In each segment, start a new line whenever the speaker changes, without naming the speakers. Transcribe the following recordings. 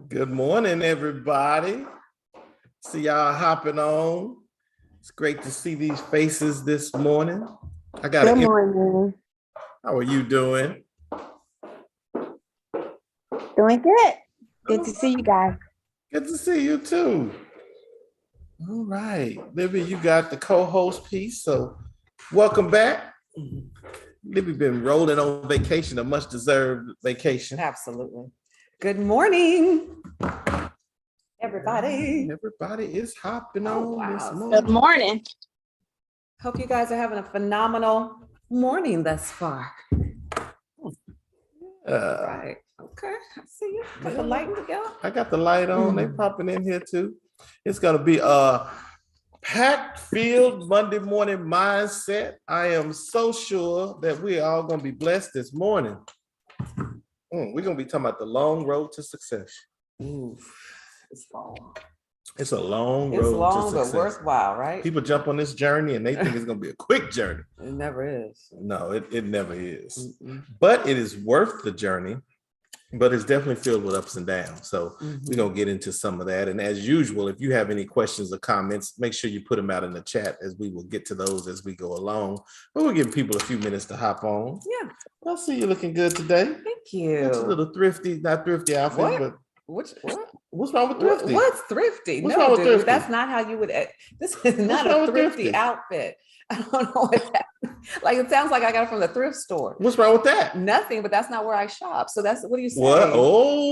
Good morning, everybody. See y'all hopping on. It's great to see these faces this morning.
Good morning.
How are you doing?
Doing good. Good to see you guys.
Good to see you too. All right, Libby, you got the co-host piece, so welcome back. Libby been rolling on vacation, a much-deserved vacation.
Absolutely. Good morning, everybody.
Everybody is hopping on this
Good
morning.
morning.
Hope you guys are having a phenomenal morning thus far. Right. Okay. I see you. Got the light together.
I got the light on. They popping in here too. It's gonna be a packed field Monday morning mindset. I am so sure that we are all gonna be blessed this morning. We're gonna be talking about the long road to success.
Ooh, it's long.
It's a long road.
It's
to
long, but
success.
worthwhile, right?
People jump on this journey and they think it's gonna be a quick journey.
It never is.
No, it never is. But it is worth the journey. But it's definitely filled with ups and downs. So we're going to get into some of that. And as usual, if you have any questions or comments, make sure you put them out in the chat as we will get to those as we go along. But we'll give people a few minutes to hop on.
Yeah.
I see you looking good today.
Thank you.
It's a little thrifty, not thrifty outfit,
What?
but
What?
what's wrong with thrifty?
What's thrifty?
What's
No,
wrong with
dude,
thrifty?
that's not how you would. This is not
wrong
a
with
thrifty
thrifty?
outfit. I don't know what that. Like it sounds like I got it from the thrift store.
What's wrong with that?
Nothing, but that's not where I shop. So that's what do you say?
What? Oh,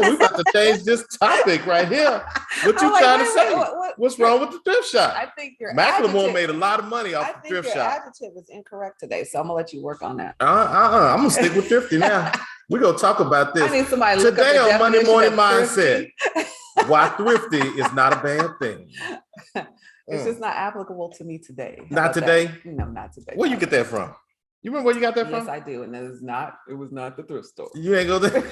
we about to change this topic right here. What you
I'm like,
trying to
wait,
say?
what's
wrone with the thrift shop?
I think your
Macklemore
adjective-
made a lot of money
I
off the
think
thrift
your
shop.
adjective is incorrect today, so I'm gonna let you work on that.
I'm gonna stick with thrifty now. We're gonna talk about
I
this
need somebody to look
today
up the
on Monday
definition
Morning
of thrifty.
Mindset. Why thrifty is not a bad thing.
It's just not applicable to me today. How
Not
about
today?
that? No, not today.
Where you get that from? You remember where you got that
Yes,
from?
I do, and it was not the thrift store.
You ain't go there.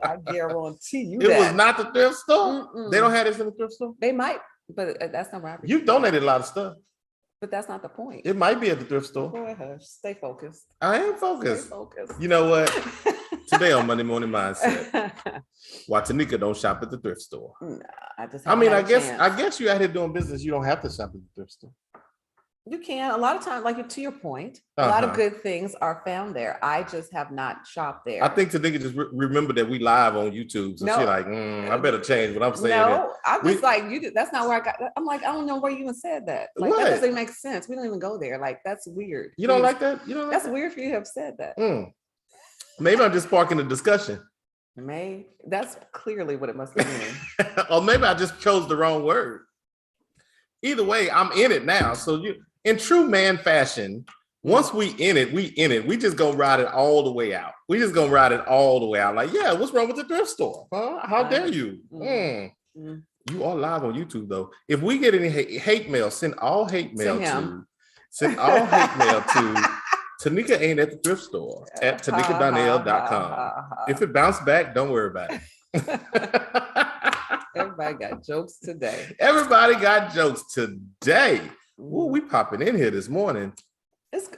I guarantee you
It
that.
was not the thrift store.
Mm-mm.
They don't have this in the thrift store.
They might, but that's not where I
You've donated a lot of stuff.
But that's not the point.
It might be at the thrift store.
Go ahead, hush. Stay focused.
I am
Stay
focused.
focused.
You know what? Today on Monday Morning Mindset, why Tanika don't shop at the thrift store.
Nah,
I guess you out here doing business. You don't have to shop at the thrift store.
You can. A lot of times, like to your point, a lot of good things are found there. I just have not shopped there.
I think Tanika just remember that we live on YouTube, so she like, I better change what I'm saying.
No, I'm just like you. That's not where I got. I'm like, I don't know where you even said that. Like
What?
that doesn't make sense. We don't even go there. Like that's weird.
You don't like that? You don't like
That's weird for you to have said that.
Maybe I'm just sparking the discussion.
That's clearly what it must mean.
Or maybe I just chose the wrong word. Either way, I'm in it now. So in true man fashion, once we in it. We just gonna ride it all the way out. We just gonna ride it all the way out. Like, yeah, what's wrong with the thrift store? Huh? How dare you? You are live on YouTube though. If we get any hate mail, send all hate mail to Tanika ain't at the thrift store at TanikaDonnell.com. If it bounced back, don't worry about it.
Everybody got jokes today.
Everybody got jokes today. Ooh, we popping in here this morning.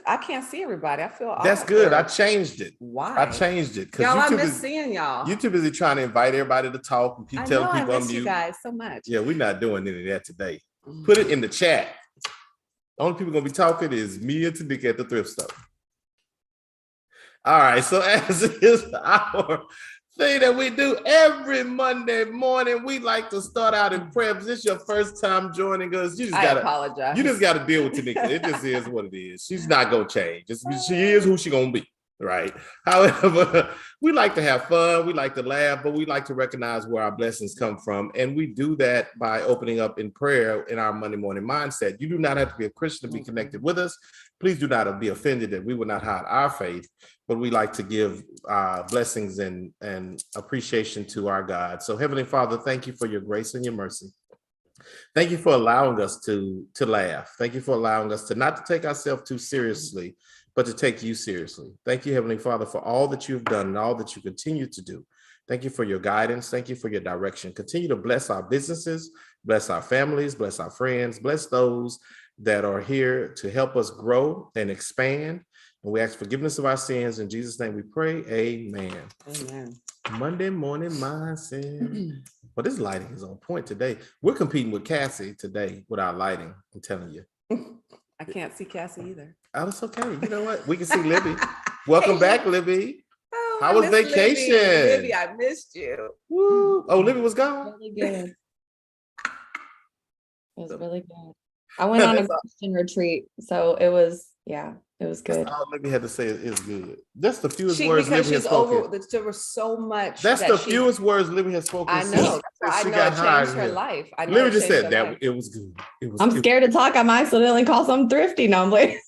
I can't see everybody. I feel
that's
awkward.
good. I changed it.
Why?
I changed it
Y'all, I miss seeing y'all.
You too busy trying to invite everybody to talk and telling people
I
I'm
miss you guys so much.
Yeah, we're not doing any of that today. Put it in the chat. The only people gonna be talking is me and Tanika at the thrift store. All right, so as is our thing that we do every Monday morning, we like to start out in prayer. If this is your first time joining us, you just gotta
apologize.
You just gotta deal with Tanika. It just is what it is. She's not gonna change. She is who she gonna be, right? However, we like to have fun, we like to laugh, but we like to recognize where our blessings come from. And we do that by opening up in prayer in our Monday morning mindset. You do not have to be a Christian to be connected with us. Please do not be offended that we will not hide our faith, but we like to give blessings and appreciation to our God. So Heavenly Father, thank you for your grace and your mercy. Thank you for allowing us to laugh. Thank you for allowing us to not to take ourselves too seriously, but to take you seriously. Thank you, Heavenly Father, for all that you've done and all that you continue to do. Thank you for your guidance. Thank you for your direction. Continue to bless our businesses, bless our families, bless our friends, bless those that are here to help us grow and expand. And we ask forgiveness of our sins. In Jesus' name we pray. Amen.
Amen.
Monday morning mindset. Well, this lighting is on point today. We're competing with Cassie today with our lighting. I'm telling you.
I can't see Cassie either.
Oh, it's okay. You know what? We can see Libby. Welcome back, Libby.
Oh,
How was vacation?
Libby, I missed you.
Woo. Oh, Libby was gone?
Really good. It was really good. I went on a Christian retreat, so it was good.
That's all Libby had to say is good. That's the fewest words
because
Libby has
she's
spoken.
there was so much.
That's the fewest words Libby has spoken.
I know. I
she
know
got
it
hired
changed her
here.
life. I know
Libby
it
just
changed
said
her
that
life.
it was good.
I'm scared to talk. I might accidentally call something thrifty. No, I'm like,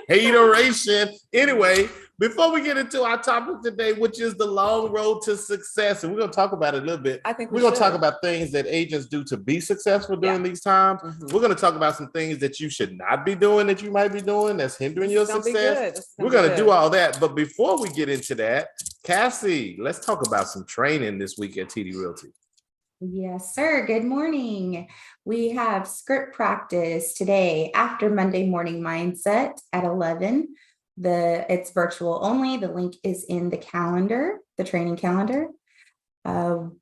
hateration. Anyway, before we get into our topic today, which is the long road to success, and we're going to talk about it a little bit.
I think
we're going to talk about things that agents do to be successful during these times. We're going to talk about some things that you should not be doing, that you might be doing, that's hindering your success. We're going to do all that. But before we get into that, Cassie, let's talk about some training this week at TD Realty.
Yes, sir. Good morning. We have script practice today after Monday Morning Mindset at 11. It's virtual only. The link is in the calendar, the training calendar.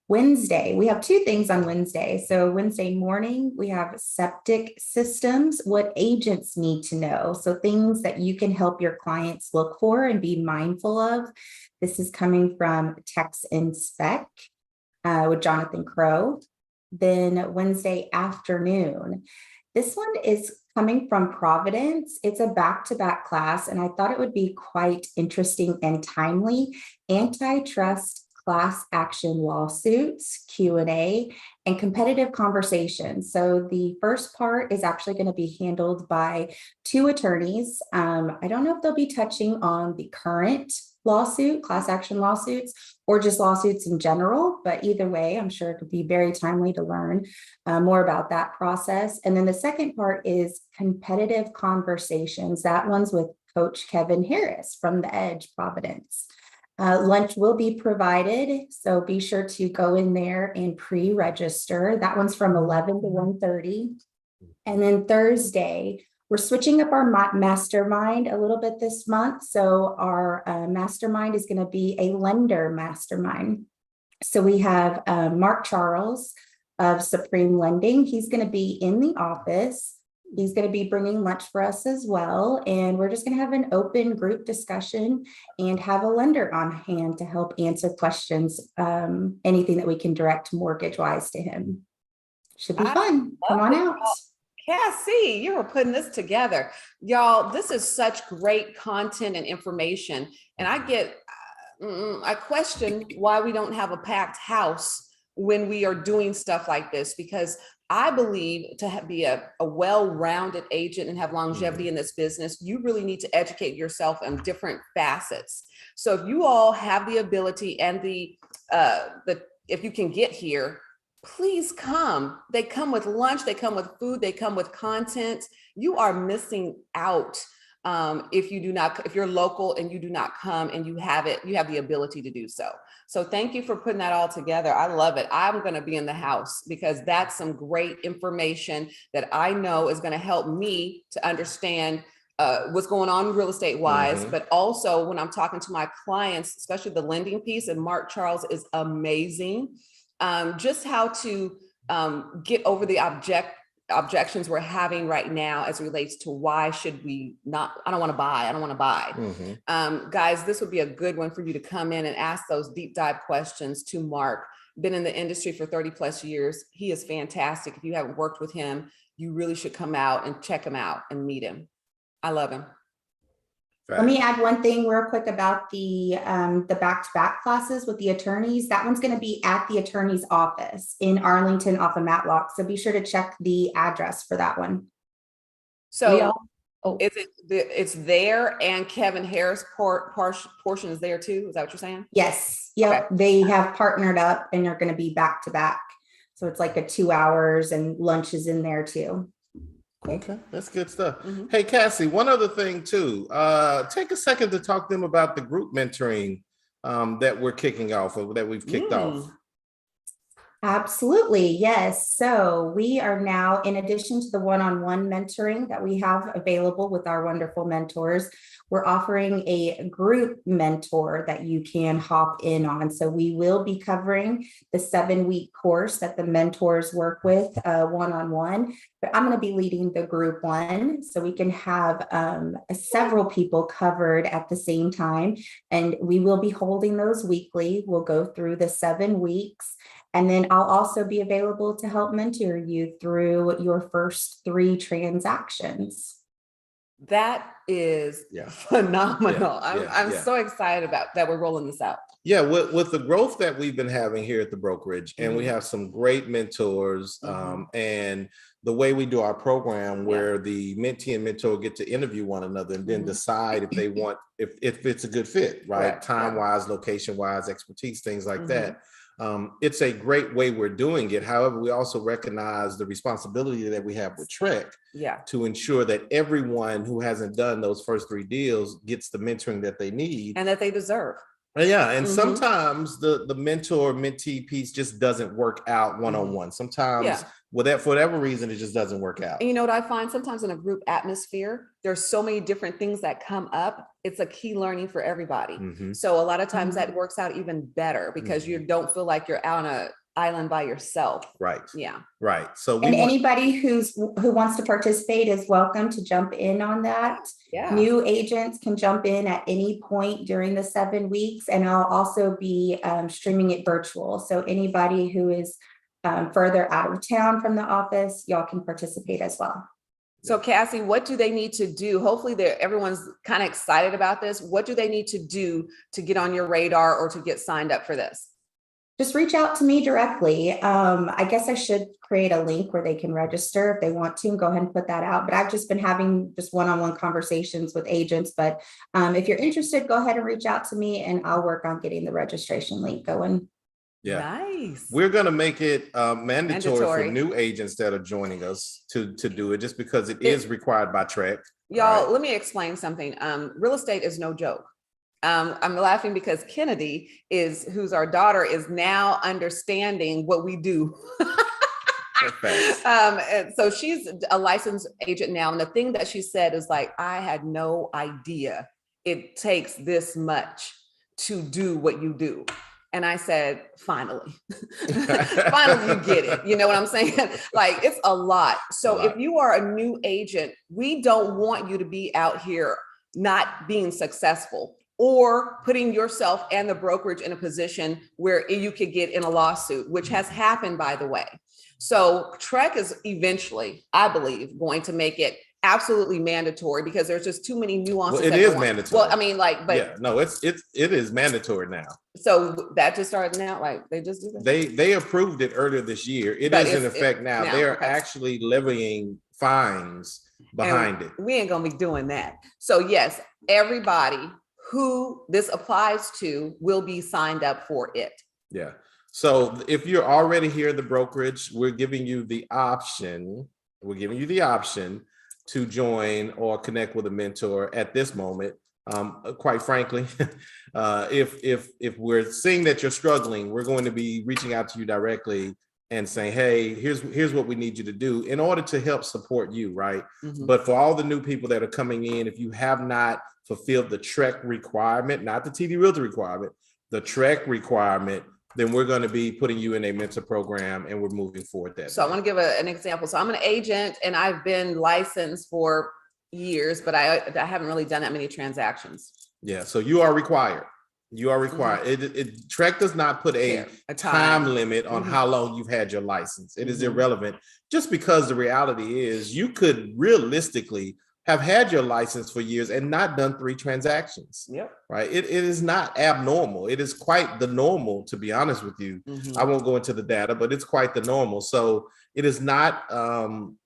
Wednesday, we have two things on Wednesday. So Wednesday morning, we have septic systems, what agents need to know. So things that you can help your clients look for and be mindful of. This is coming from Tex Inspec with Jonathan Crow. Then Wednesday afternoon, this one is coming from Providence. It's a back-to-back class, and I thought it would be quite interesting and timely. Antitrust class action lawsuits, Q&A, and competitive conversations. So the first part is actually going to be handled by two attorneys. I don't know if they'll be touching on the current lawsuit, class action lawsuits, or just lawsuits in general. But either way, I'm sure it could be very timely to learn more about that process. And then the second part is competitive conversations. That one's with Coach Kevin Harris from the Edge, Providence. Lunch will be provided, so be sure to go in there and pre-register. That one's from 11 to 1:30. And then Thursday, we're switching up our mastermind a little bit this month. So our mastermind is going to be a lender mastermind. So we have Mark Charles of Supreme Lending. He's going to be in the office. He's going to be bringing lunch for us as well. And we're just going to have an open group discussion and have a lender on hand to help answer questions, anything that we can direct mortgage-wise to him. Should be fun. Come on out.
Cassie, you were putting this together. Y'all, this is such great content and information. And I question why we don't have a packed house when we are doing stuff like this, because I believe to be a well-rounded agent and have longevity in this business, you really need to educate yourself on different facets. So if you all have the ability and if you can get here, please come. They come with lunch, they come with food, they come with content. You are missing out if you're local and you do not come and you have the ability to do so. So thank you for putting that all together. I love it. I'm going to be in the house because that's some great information that I know is going to help me to understand what's going on real estate wise, but also when I'm talking to my clients, especially the lending piece, and Mark Charles is amazing. Just how to get over the objections we're having right now as it relates to why should we not, I don't want to buy. Guys, this would be a good one for you to come in and ask those deep dive questions to Mark. Been in the industry for 30 plus years. He is fantastic. If you haven't worked with him, you really should come out and check him out and meet him. I love him.
Let me add one thing real quick about the back-to-back classes with the attorneys. That one's going to be at the attorney's office in Arlington off of Matlock. So be sure to check the address for that one.
So it's there, and Kevin Harris portion is there too. Is that what you're saying?
Yes. Yep. Okay. They have partnered up and are going to be back-to-back. So it's like a 2 hours and lunch is in there too.
Okay, that's good stuff. Hey, Cassie, one other thing too. Take a second to talk to them about the group mentoring that we're kicking off, or that we've kicked off.
Absolutely, yes. So we are now, in addition to the one-on-one mentoring that we have available with our wonderful mentors, we're offering a group mentor that you can hop in on. So we will be covering the 7-week course that the mentors work with one-on-one, but I'm going to be leading the group one so we can have several people covered at the same time. And we will be holding those weekly. We'll go through the 7 weeks. And then I'll also be available to help mentor you through your first 3 transactions.
That is phenomenal. I'm
Yeah.
so excited about that we're rolling this out.
Yeah, with the growth that we've been having here at the brokerage, and we have some great mentors, and the way we do our program where the mentee and mentor get to interview one another and then decide if they want, if it's a good fit, right? Time-wise, location-wise, expertise, things like that. It's a great way we're doing it. However, we also recognize the responsibility that we have with Trek to ensure that everyone who hasn't done those first 3 deals gets the mentoring that they need
and that they deserve.
Yeah, and sometimes the mentor mentee piece just doesn't work out one-on-one. Sometimes for whatever reason, it just doesn't work out.
And you know what I find sometimes in a group atmosphere, there's so many different things that come up. It's a key learning for everybody. So a lot of times that works out even better because you don't feel like you're out on an island by yourself.
Right.
Yeah.
Right. So
anybody who wants to participate is welcome to jump in on that.
Yeah.
New agents can jump in at any point during the 7 weeks, and I'll also be streaming it virtual. So anybody who is further out of town from the office, y'all can participate as well.
So Cassie, what do they need to do? Hopefully everyone's kind of excited about this. What do they need to do to get on your radar or to get signed up for this?
Just reach out to me directly. I guess I should create a link where they can register if they want to, and go ahead and put that out. But I've just been having just one-on-one conversations with agents. But if you're interested, go ahead and reach out to me and I'll work on getting the registration link going.
Yeah.
Nice.
We're going to make it mandatory for new agents that are joining us to do it, just because it is required by Trek.
Y'all, let me explain something. Real estate is no joke. I'm laughing because Kennedy who's our daughter, is now understanding what we do. And so she's a licensed agent now. And the thing that she said is like, I had no idea it takes this much to do what you do. And I said, finally, finally you get it. You know what I'm saying? Like, it's a lot. So if you are a new agent, we don't want you to be out here not being successful or putting yourself and the brokerage in a position where you could get in a lawsuit, which has happened, by the way. So Trek is eventually, I believe, going to make it absolutely mandatory because there's just too many nuances.
Well, it is mandatory.
Well, I mean, like, but
yeah, no, it is mandatory now.
So that just started out, like they just do that.
They approved it earlier this year. It is in effect now. They are actually levying fines behind it.
We ain't gonna be doing that. So yes, everybody who this applies to will be signed up for it.
Yeah. So if you're already here at the brokerage, we're giving you the option. To join or connect with a mentor at this moment. Quite frankly, if we're seeing that you're struggling, we're going to be reaching out to you directly and saying, hey, here's what we need you to do in order to help support you, right? But for all the new people that are coming in, if you have not fulfilled the Trek requirement, not the TD Realty requirement, the Trek requirement, then we're going to be putting you in a mentor program and we're moving forward that.
So I want to give an example. So I'm an agent and I've been licensed for years, but I haven't really done that many transactions.
Yeah. So you are required. Trek does not put a time limit on how long you've had your license. It is irrelevant, just because the reality is you could realistically have had your license for years and not done 3 transactions.
Yep.
Right. It is not abnormal. It is quite the normal, to be honest with you. I won't go into the data, but it's quite the normal. So it is not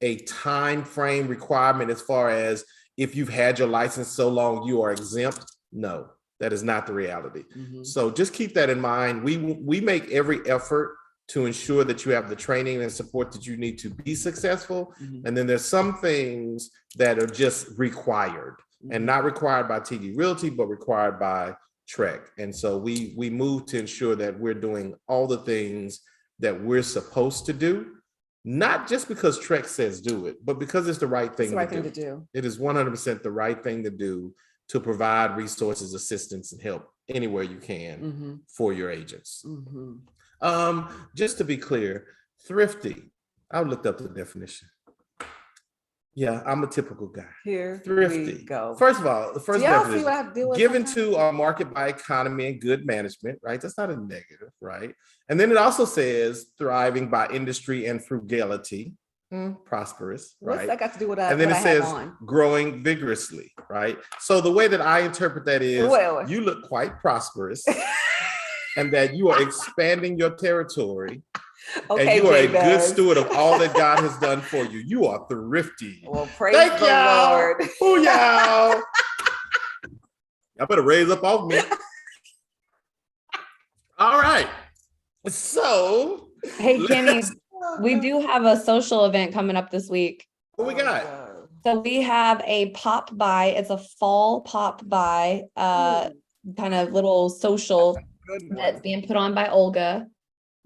a time frame requirement as far as if you've had your license so long you are exempt. No, that is not the reality. So just keep that in mind. We make every effort to ensure that you have the training and support that you need to be successful. And then there's some things that are just required and not required by TD Realty, but required by Trek. And so we move to ensure that we're doing all the things that we're supposed to do, not just because Trek says do it, but because it's the right
It's
thing,
the right
to
thing
do.
to do.
It is 100% the right thing to do to provide resources, assistance, and help anywhere you can for your agents. Just to be clear, thrifty, I looked up the definition. Yeah, I'm a typical guy.
Here
Thrifty.
we go.
First of all, the first
Do y'all see
definition,
what I have to deal with
given
sometimes?
to our market by economy and good management, right? That's not a negative, right? And then it also says thriving by industry and frugality, prosperous,
What's
right?
that got to do with
And then
what
it
I have
says
on?
growing vigorously, right? So the way that I interpret that is
Wait.
you look quite prosperous and that you are expanding your territory.
Okay,
and you are a good
Jabez.
steward of all that God has done for you. You are thrifty.
Well, praise
Thank
the
y'all.
Lord.
Ooh, y'all. Y'all better raise up off me. All right. So,
Hey, Kenny,
let's-
we do have a social event coming up this week.
what we got?
So we have a pop by. It's a fall pop by, kind of little social that's being put on by Olga.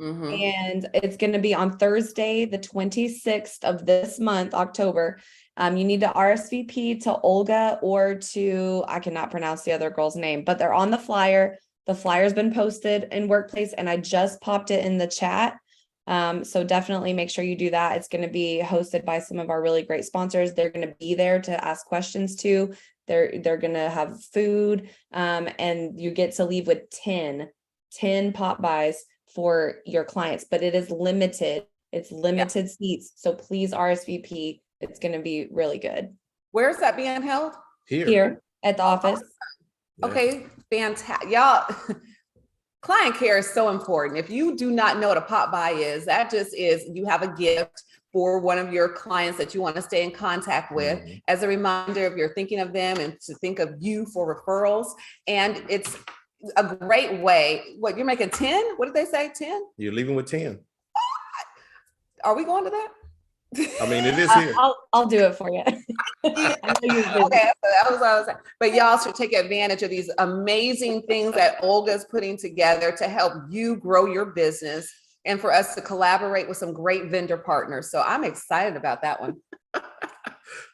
And it's going to be on Thursday, the 26th of this month, October. You need to RSVP to Olga or to, I cannot pronounce the other girl's name, but they're on the flyer. The flyer's been posted in Workplace and I just popped it in the chat. So definitely make sure you do that. It's going to be hosted by some of our really great sponsors. They're going to be there to ask questions to. They're going to have food, and you get to leave with 10 pop buys for your clients, but it is limited. It's limited seats. So please RSVP. It's going to be really good.
Where's that being held?
Here at the office.
Yeah.
Okay, fantastic. Y'all, client care is so important. If you do not know what a pop by is, that just is you have a gift for one of your clients that you want to stay in contact with as a reminder if you're thinking of them and to think of you for referrals. And it's a great way. What, you're making 10? What did they say? 10?
You're leaving with 10.
Are we going to that?
I mean, it is here.
I'll do it for you. I know you're busy.
Okay, that was what I was saying. But y'all should take advantage of these amazing things that Olga's putting together to help you grow your business and for us to collaborate with some great vendor partners. So I'm excited about that one.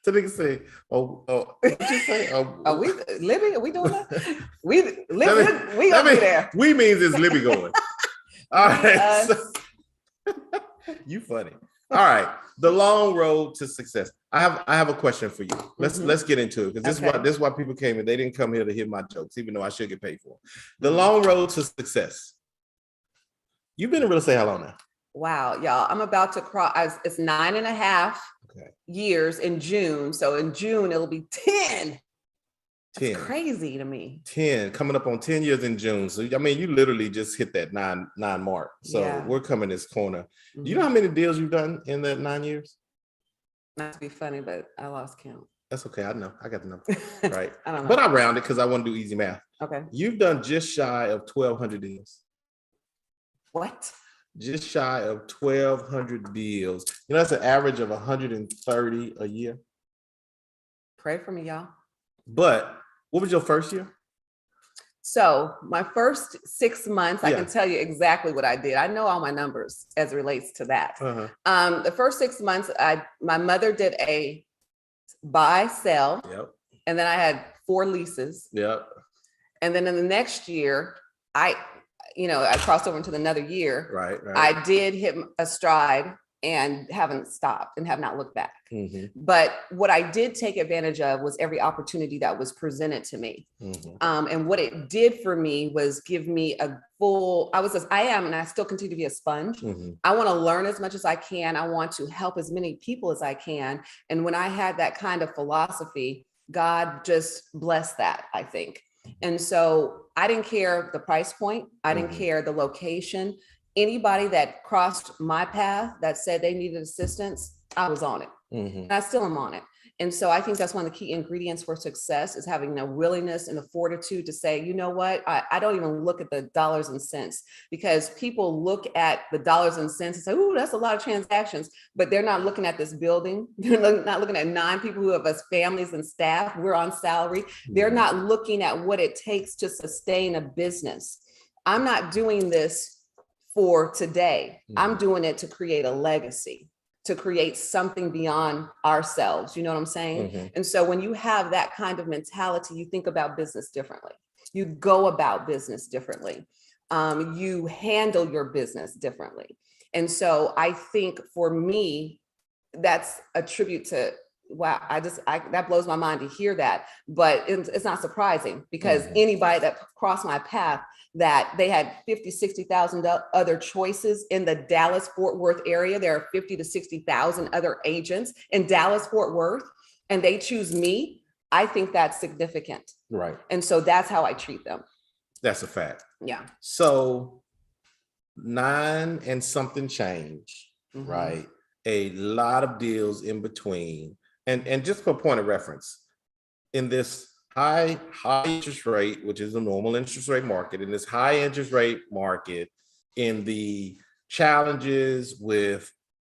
Tanika say, what did you say?
Are we, Libby, are we doing that? We gonna be there.
We means is Libby going. All right. You funny. All right. The long road to success. I have a question for you. Let's get into it, because this is why people came in. They didn't come here to hear my jokes, even though I should get paid for them. The long road to success. You've been in real estate how long now?
Wow, y'all. I'm about to cross. It's 9.5 years in June. So in June, it'll be 10. 10. That's crazy to me. 10,
coming up on 10 years in June. So, I mean, you literally just hit that nine mark. So we're coming this corner. Do you know how many deals you've done in that 9 years?
Not to be funny, but I lost count.
That's okay. I know. I got the number. Right.
I don't know.
But I round it because I want to do easy math.
Okay.
You've done just shy of 1,200 deals.
What?
Just shy of 1,200 deals. You know, that's an average of 130 a year.
Pray for me, y'all.
But what was your first year?
So my first 6 months, I can tell you exactly what I did. I know all my numbers as it relates to that. The first 6 months, my mother did a buy, sell, and then I had 4 leases. And then in the next year, I crossed over into another year. Right. I did hit a stride and haven't stopped and have not looked back. But what I did take advantage of was every opportunity that was presented to me. And what it did for me was give me a full, I am, and I still continue to be a sponge. I want to learn as much as I can. I want to help as many people as I can. And when I had that kind of philosophy, God just blessed that, I think. And so I didn't care the price point. I didn't care the location. Anybody that crossed my path that said they needed assistance, I was on it. And I still am on it. And so I think that's one of the key ingredients for success is having the willingness and the fortitude to say, you know what, I don't even look at the dollars and cents, because people look at the dollars and cents and say, oh, that's a lot of transactions, but they're not looking at this building. They're not looking at 9 people who have us families and staff. We're on salary. They're not looking at what it takes to sustain a business. I'm not doing this for today. I'm
Mhm.
doing it to create a legacy, to create something beyond ourselves. You know what I'm saying?
Mhm.
And so when you have that kind of mentality, you think about business differently. You go about business differently. You handle your business differently. And so I think for me, that's a tribute to, wow, that blows my mind to hear that, but it's not surprising because
Mhm.
anybody that crossed my path that they had 50, 60,000 other choices in the Dallas Fort Worth area. There are 50 to 60,000 other agents in Dallas Fort Worth, and they choose me. I think that's significant.
Right.
And so that's how I treat them.
That's a fact.
Yeah.
So 9 and something change,
Mhm.
right? A lot of deals in between. And just for point of reference, in this high interest rate, which is a normal interest rate market, in this high interest rate market, in the challenges with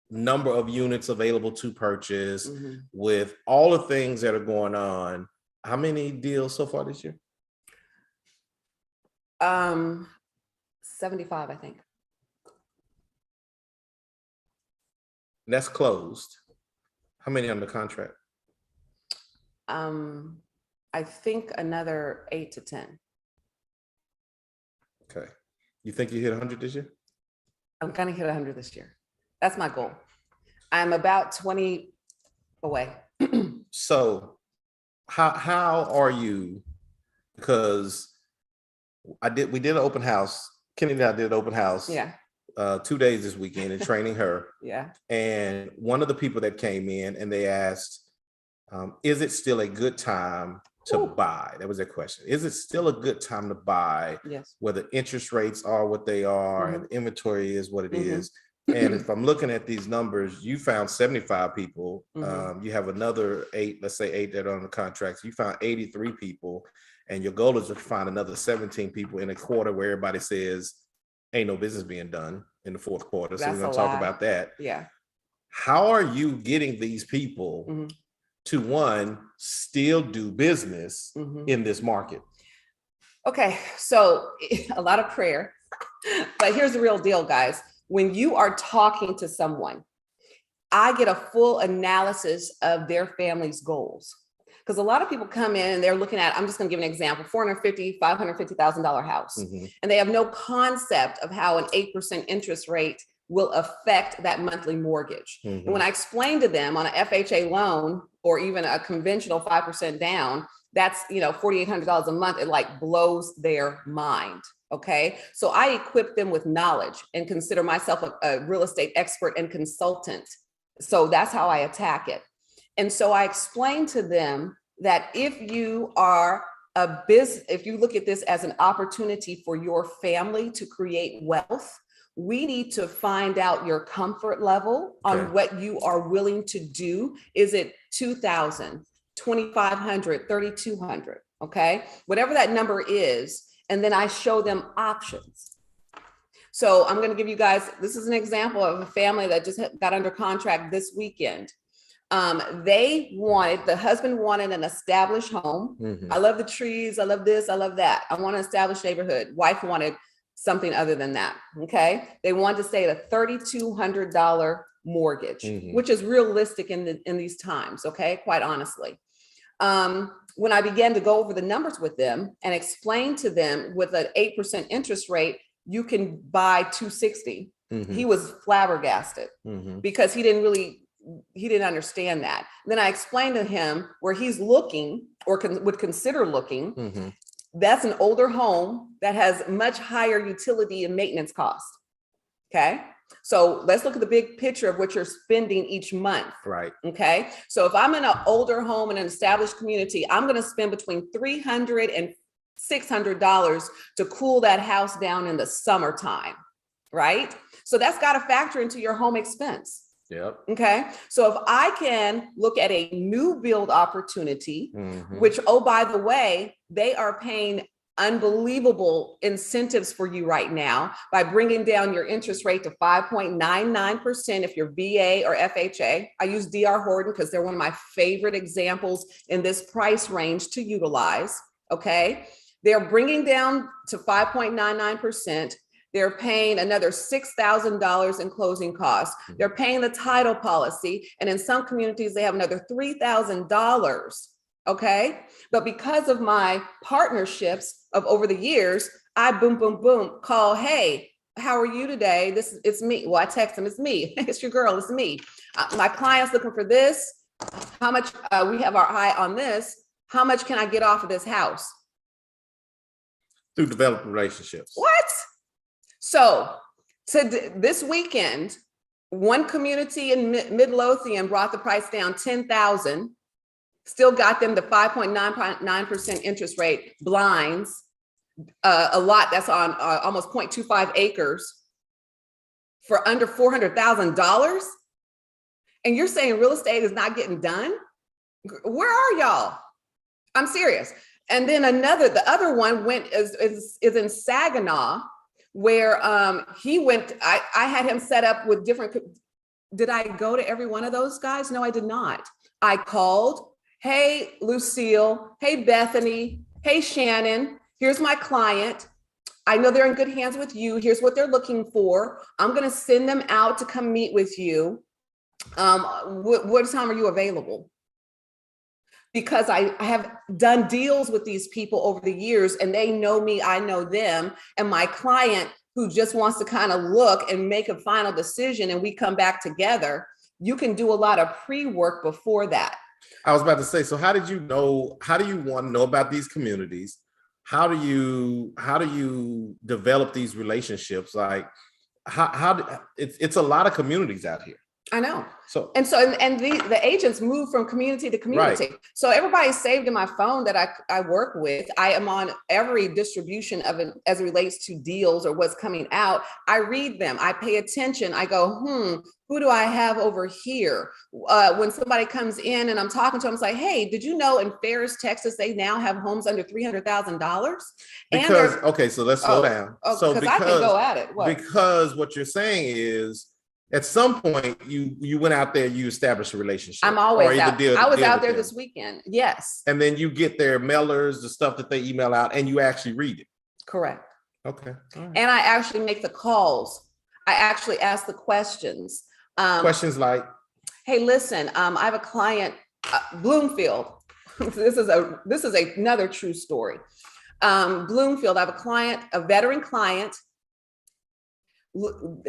number of units available to purchase,
Mhm.
with all the things that are going on, how many deals so far this year?
75, I think.
That's closed. How many under contract?
I think another 8 to 10.
Okay. You think you hit 100 this year?
I'm gonna hit 100 this year. That's my goal. I'm about 20 away.
So how are you? Because we did an open house. Kenny and I did an open house.
Yeah,
2 days this weekend and training her.
yeah.
And one of the people that came in and they asked, is it still a good time to
Ooh.
buy? That was their question. Is it still a good time to buy?
Yes.
Whether interest rates are what they are
Mhm.
and inventory is what it
Mhm.
is. And if I'm looking at these numbers, you found 75 people.
Mhm.
You have another 8, let's say 8 that are on the contracts. You found 83 people. And your goal is to find another 17 people in a quarter where everybody says, ain't no business being done in the fourth quarter. So
That's
we're going
a
to talk
lot.
about that.
Yeah.
How are you getting these people
Mhm.
to, one, still do business
Mhm.
in this market?
Okay, so a lot of prayer, but here's the real deal, guys. When you are talking to someone, I get a full analysis of their family's goals. Because a lot of people come in and they're looking at, I'm just going to give an example, $450,000, $550,000 house.
Mhm.
And they have no concept of how an 8% interest rate will affect that monthly mortgage.
Mhm.
And when I explain to them on an FHA loan or even a conventional 5% down, that's $4,800 a month, it like blows their mind. Okay. So I equip them with knowledge and consider myself a real estate expert and consultant. So that's how I attack it. And so I explained to them that if you are a business, if you look at this as an opportunity for your family to create wealth, we need to find out your comfort level on
Okay.
what you are willing to do. Is it 2,000, 2,500, 3,200? Okay, whatever that number is. And then I show them options. So I'm going to give you guys, this is an example of a family that just got under contract this weekend. The husband wanted an established home.
Mhm.
I love the trees. I love this. I love that. I want an established neighborhood. Wife wanted something other than that. Okay. They wanted to stay at a $3,200 mortgage,
Mhm.
which is realistic in these times. Okay. Quite honestly. When I began to go over the numbers with them and explain to them with an 8% interest rate, you can buy 260.
Mhm.
He was flabbergasted
Mhm.
because he didn't understand that. Then I explained to him where he's looking or would consider looking.
Mhm.
That's an older home that has much higher utility and maintenance costs. Okay. So let's look at the big picture of what you're spending each month.
Right.
Okay. So if I'm in an older home in an established community, I'm going to spend between $300 and $600 to cool that house down in the summertime. Right. So that's got to factor into your home expense.
Yep.
Okay. So if I can look at a new build opportunity,
Mhm.
which, oh, by the way, they are paying unbelievable incentives for you right now by bringing down your interest rate to 5.99% if you're VA or FHA. I use DR Horton because they're one of my favorite examples in this price range to utilize. Okay. They're bringing down to 5.99%. They're paying another $6,000 in closing costs. They're paying the title policy. And in some communities, they have another $3,000. Okay. But because of my partnerships of over the years, I boom, boom, boom, call, hey, how are you today? It's me. Well, I text them, it's me. It's your girl, it's me. My client's looking for this. How much, we have our eye on this. How much can I get off of this house?
Through developing relationships.
What? So this weekend, one community in Midlothian brought the price down 10,000, still got them the 5.99% interest rate, blinds, a lot that's on almost 0.25 acres for under $400,000. And you're saying real estate is not getting done? Where are y'all? I'm serious. And then the other one is in Saginaw, where he went, I had him set up with different, did I go to every one of those guys? No, I did not. I called, hey, Lucille, hey, Bethany, hey, Shannon, here's my client. I know they're in good hands with you. Here's what they're looking for. I'm gonna send them out to come meet with you. What time are you available? Because I have done deals with these people over the years and they know me, I know them. And my client who just wants to kind of look and make a final decision and we come back together, you can do a lot of pre-work before that.
I was about to say, so how do you want to know about these communities? How do you develop these relationships? Like it's a lot of communities out here.
I know.
So
the agents move from community to community. Right. So everybody's saved in my phone that I work with. I am on every distribution of it as it relates to deals or what's coming out. I read them. I pay attention. I go, who do I have over here? When somebody comes in and I'm talking to them, it's like, hey, did you know in Ferris, Texas, they now have homes under $300,000?
Because, okay, so let's slow down.
So because I can go at it.
Because what you're saying is, at some point, you went out there, you established a relationship.
I'm always out. I was out there this weekend. Yes.
And then you get their mailers, the stuff that they email out, and you actually read it.
Correct.
Okay. All right.
And I actually make the calls. I actually ask the questions.
Questions like,
hey, listen, I have a client, Bloomfield. This is another true story. Bloomfield, I have a client, a veteran client.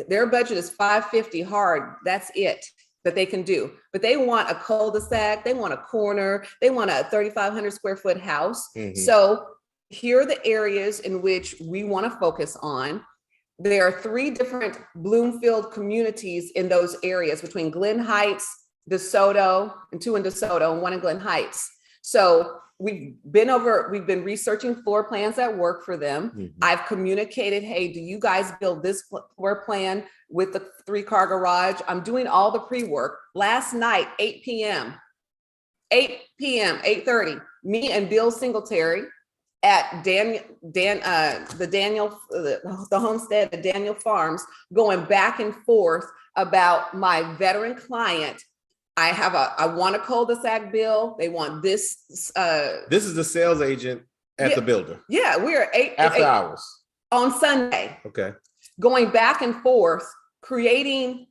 Their budget is $550 hard. That's it that they can do. But they want a cul-de-sac, they want a corner, they want a 3,500 square foot house. Mm-hmm. So here are the areas in which we want to focus on. There are 3 different Bloomfield communities in those areas between Glen Heights, DeSoto, and 2 in DeSoto and 1 in Glen Heights. So we've been researching floor plans that work for them. Mm-hmm. I've communicated, hey, do you guys build this floor plan with the 3-car garage? I'm doing all the pre-work. Last night, 8 p.m., 8:30, me and Bill Singletary at the homestead at Daniel Farms, going back and forth about my veteran client. I want a cul-de-sac bill. They want this.
This is the sales agent at the builder.
Yeah, we're
after hours
on Sunday.
Okay.
Going back and forth, creating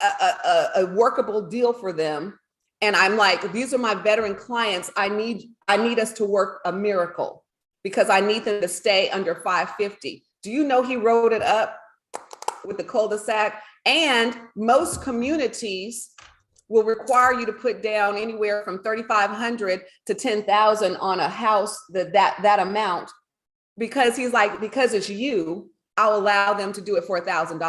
a workable deal for them. And I'm like, these are my veteran clients. I need us to work a miracle because I need them to stay under 550. Do you know he wrote it up with the cul-de-sac? And most communities will require you to put down anywhere from $3,500 to $10,000 on a house that amount, because he's like, because it's you, I'll allow them to do it for $1,000.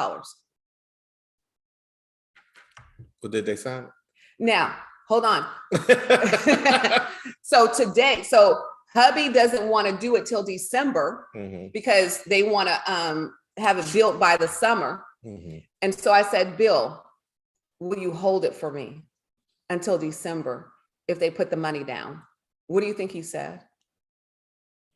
Well, did they sign it?
Now, hold on. So hubby doesn't want to do it till December. Mm-hmm. Because they want to have it built by the summer. Mm-hmm. And so I said, Bill, will you hold it for me until December if they put the money down? What do you think he said?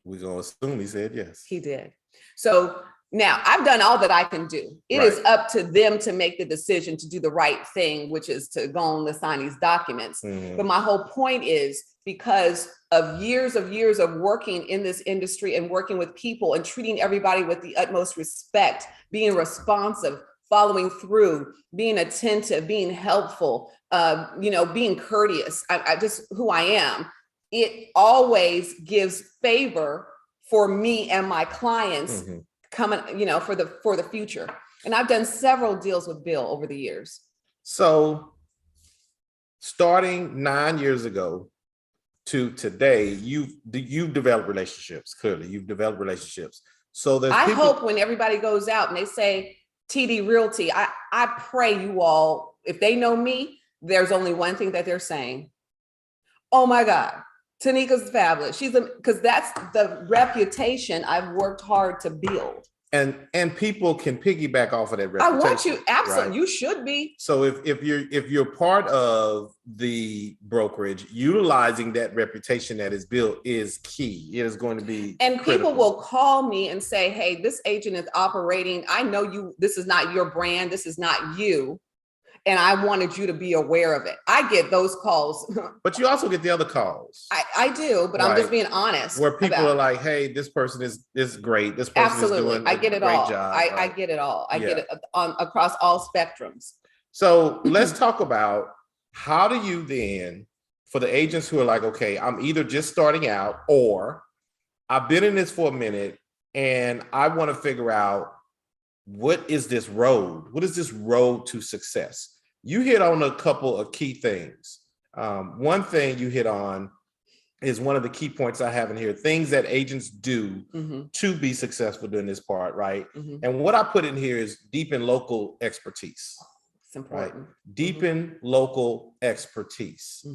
We're going to assume he said yes.
He did. So Now, I've done all that I can do. It is up to them to make the decision to do the right thing, which is to go on and sign these documents. But my whole point is, because of years of working in this industry and working with people and treating everybody with the utmost respect, being responsive, following through, being attentive, being helpful, being courteous, I just who I am, it always gives favor for me and my clients coming, for the future. And I've done several deals with Bill over the years. So
starting 9 years ago to today, you've developed relationships. Clearly, you've developed relationships. So
I hope when everybody goes out and they say TD Realty, I pray you all, if they know me, there's only one thing that they're saying. Oh my God, Tanika's fabulous. Because that's the reputation I've worked hard to build.
And people can piggyback off of that reputation.
I want you, absolutely,
right?
You should be.
So if you're part of the brokerage, utilizing that reputation that is built is key. It is going to be
and
critical.
People will call me and say, hey, this agent is operating. I know this is not your brand. This is not you. And I wanted you to be aware of it. I get those calls.
But you also get the other calls.
I do, but right. I'm just being honest.
Where people are like, hey, this person is great. This person is doing
I get
a
it
great
all.
job.
I get it all. I get it across all spectrums.
So let's talk about, how do you then, for the agents who are like, okay, I'm either just starting out or I've been in this for a minute and I want to figure out, what is this road? What is this road to success? You hit on a couple of key things. One thing you hit on is one of the key points I have in here, things that agents do to be successful during this part, right? And what I put in here is deepen local expertise.
It's important.
Right? Deepen local expertise.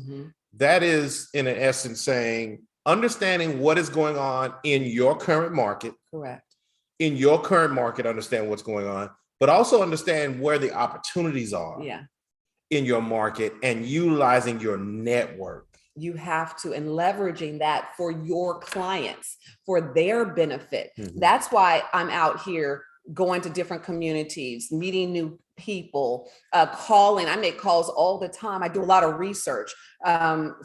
That is, in essence, saying, understanding what is going on in your current market.
Correct.
In your current market, understand what's going on, but also understand where the opportunities are in your market and utilizing your network.
You have to, and leveraging that for your clients, for their benefit. That's why I'm out here going to different communities, meeting new people, calling. I make calls all the time. I do a lot of research.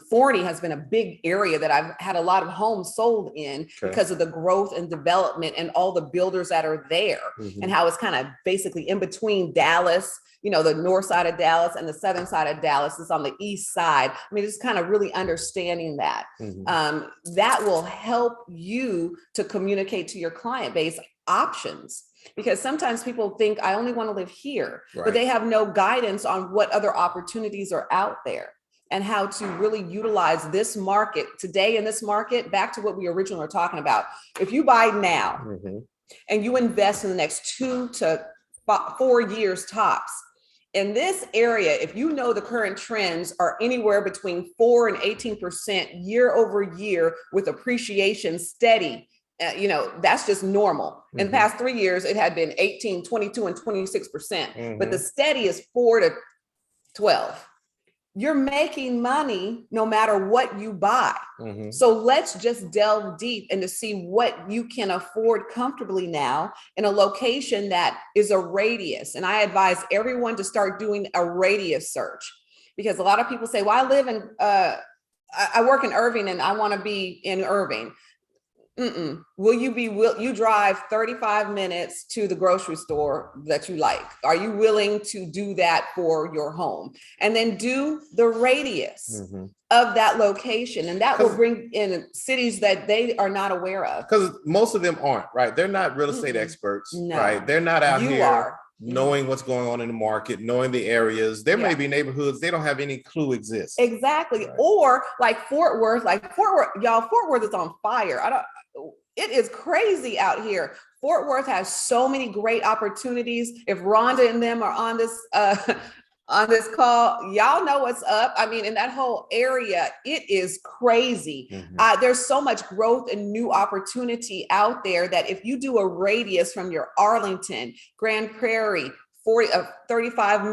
Forney has been a big area that I've had a lot of homes sold in because of the growth and development and all the builders that are there, and how it's kind of basically in between Dallas, the north side of Dallas and the southern side of Dallas is on the east side. I mean, just kind of really understanding that. That will help you to communicate to your client base options. Because sometimes people think, I only want to live here, but they have no guidance on what other opportunities are out there and how to really utilize this market today. In this market, back to what we originally were talking about. If you buy now and you invest in the next 2 to 4 years tops, in this area, if you know the current trends are anywhere between 4 and 18% year over year with appreciation steady, that's just normal. In the past 3 years, it had been 18, 22, and 26%, but the steady is 4 to 12. You're making money no matter what you buy. So let's just delve deep and to see what you can afford comfortably now in a location that is a radius. And I advise everyone to start doing a radius search, because a lot of people say, well, I work in Irving and I want to be in Irving. Will you drive 35 minutes to the grocery store that you like? Are you willing to do that for your home? And then do the radius of that location. And that will bring in cities that they are not aware of.
Because most of them aren't, right? They're not real estate experts, right? They're not out here knowing what's going on in the market, knowing the areas. There may be neighborhoods they don't have any clue exist.
Exactly. Right. Or like Fort Worth, y'all, Fort Worth is on fire. It is crazy out here. Fort Worth has so many great opportunities. If Rhonda and them are on this call, y'all know what's up. I mean, in that whole area, it is crazy. There's so much growth and new opportunity out there that if you do a radius from your Arlington, Grand Prairie, 35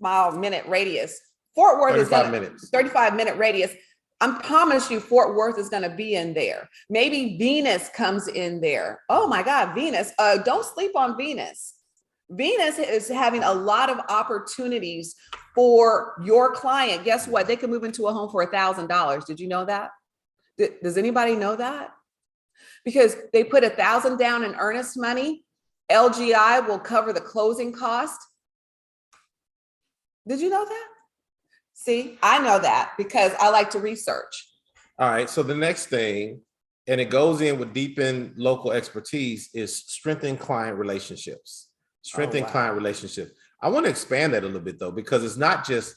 mile minute radius, Fort Worth is
35 minutes.
35-minute radius. I promise you, Fort Worth is going to be in there. Maybe Venus comes in there. Oh my God, Venus. Don't sleep on Venus. Venus is having a lot of opportunities for your client. Guess what? They can move into a home for $1,000. Did you know that? Does anybody know that? Because they put $1,000 down in earnest money. LGI will cover the closing cost. Did you know that? See, I know that because I like to research.
All right. So the next thing, and it goes in with deepen local expertise, is strengthen client relationships. Strengthen client relationships. I want to expand that a little bit though, because it's not just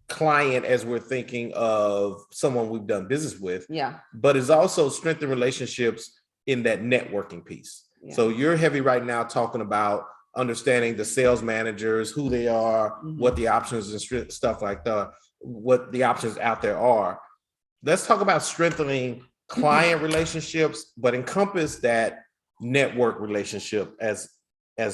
client as we're thinking of someone we've done business with, but it's also strengthen relationships in that networking piece. So you're heavy right now talking about understanding the sales managers, who they are, what the options and stuff like that, what the options out there are. Let's talk about strengthening client relationships, but encompass that network relationship as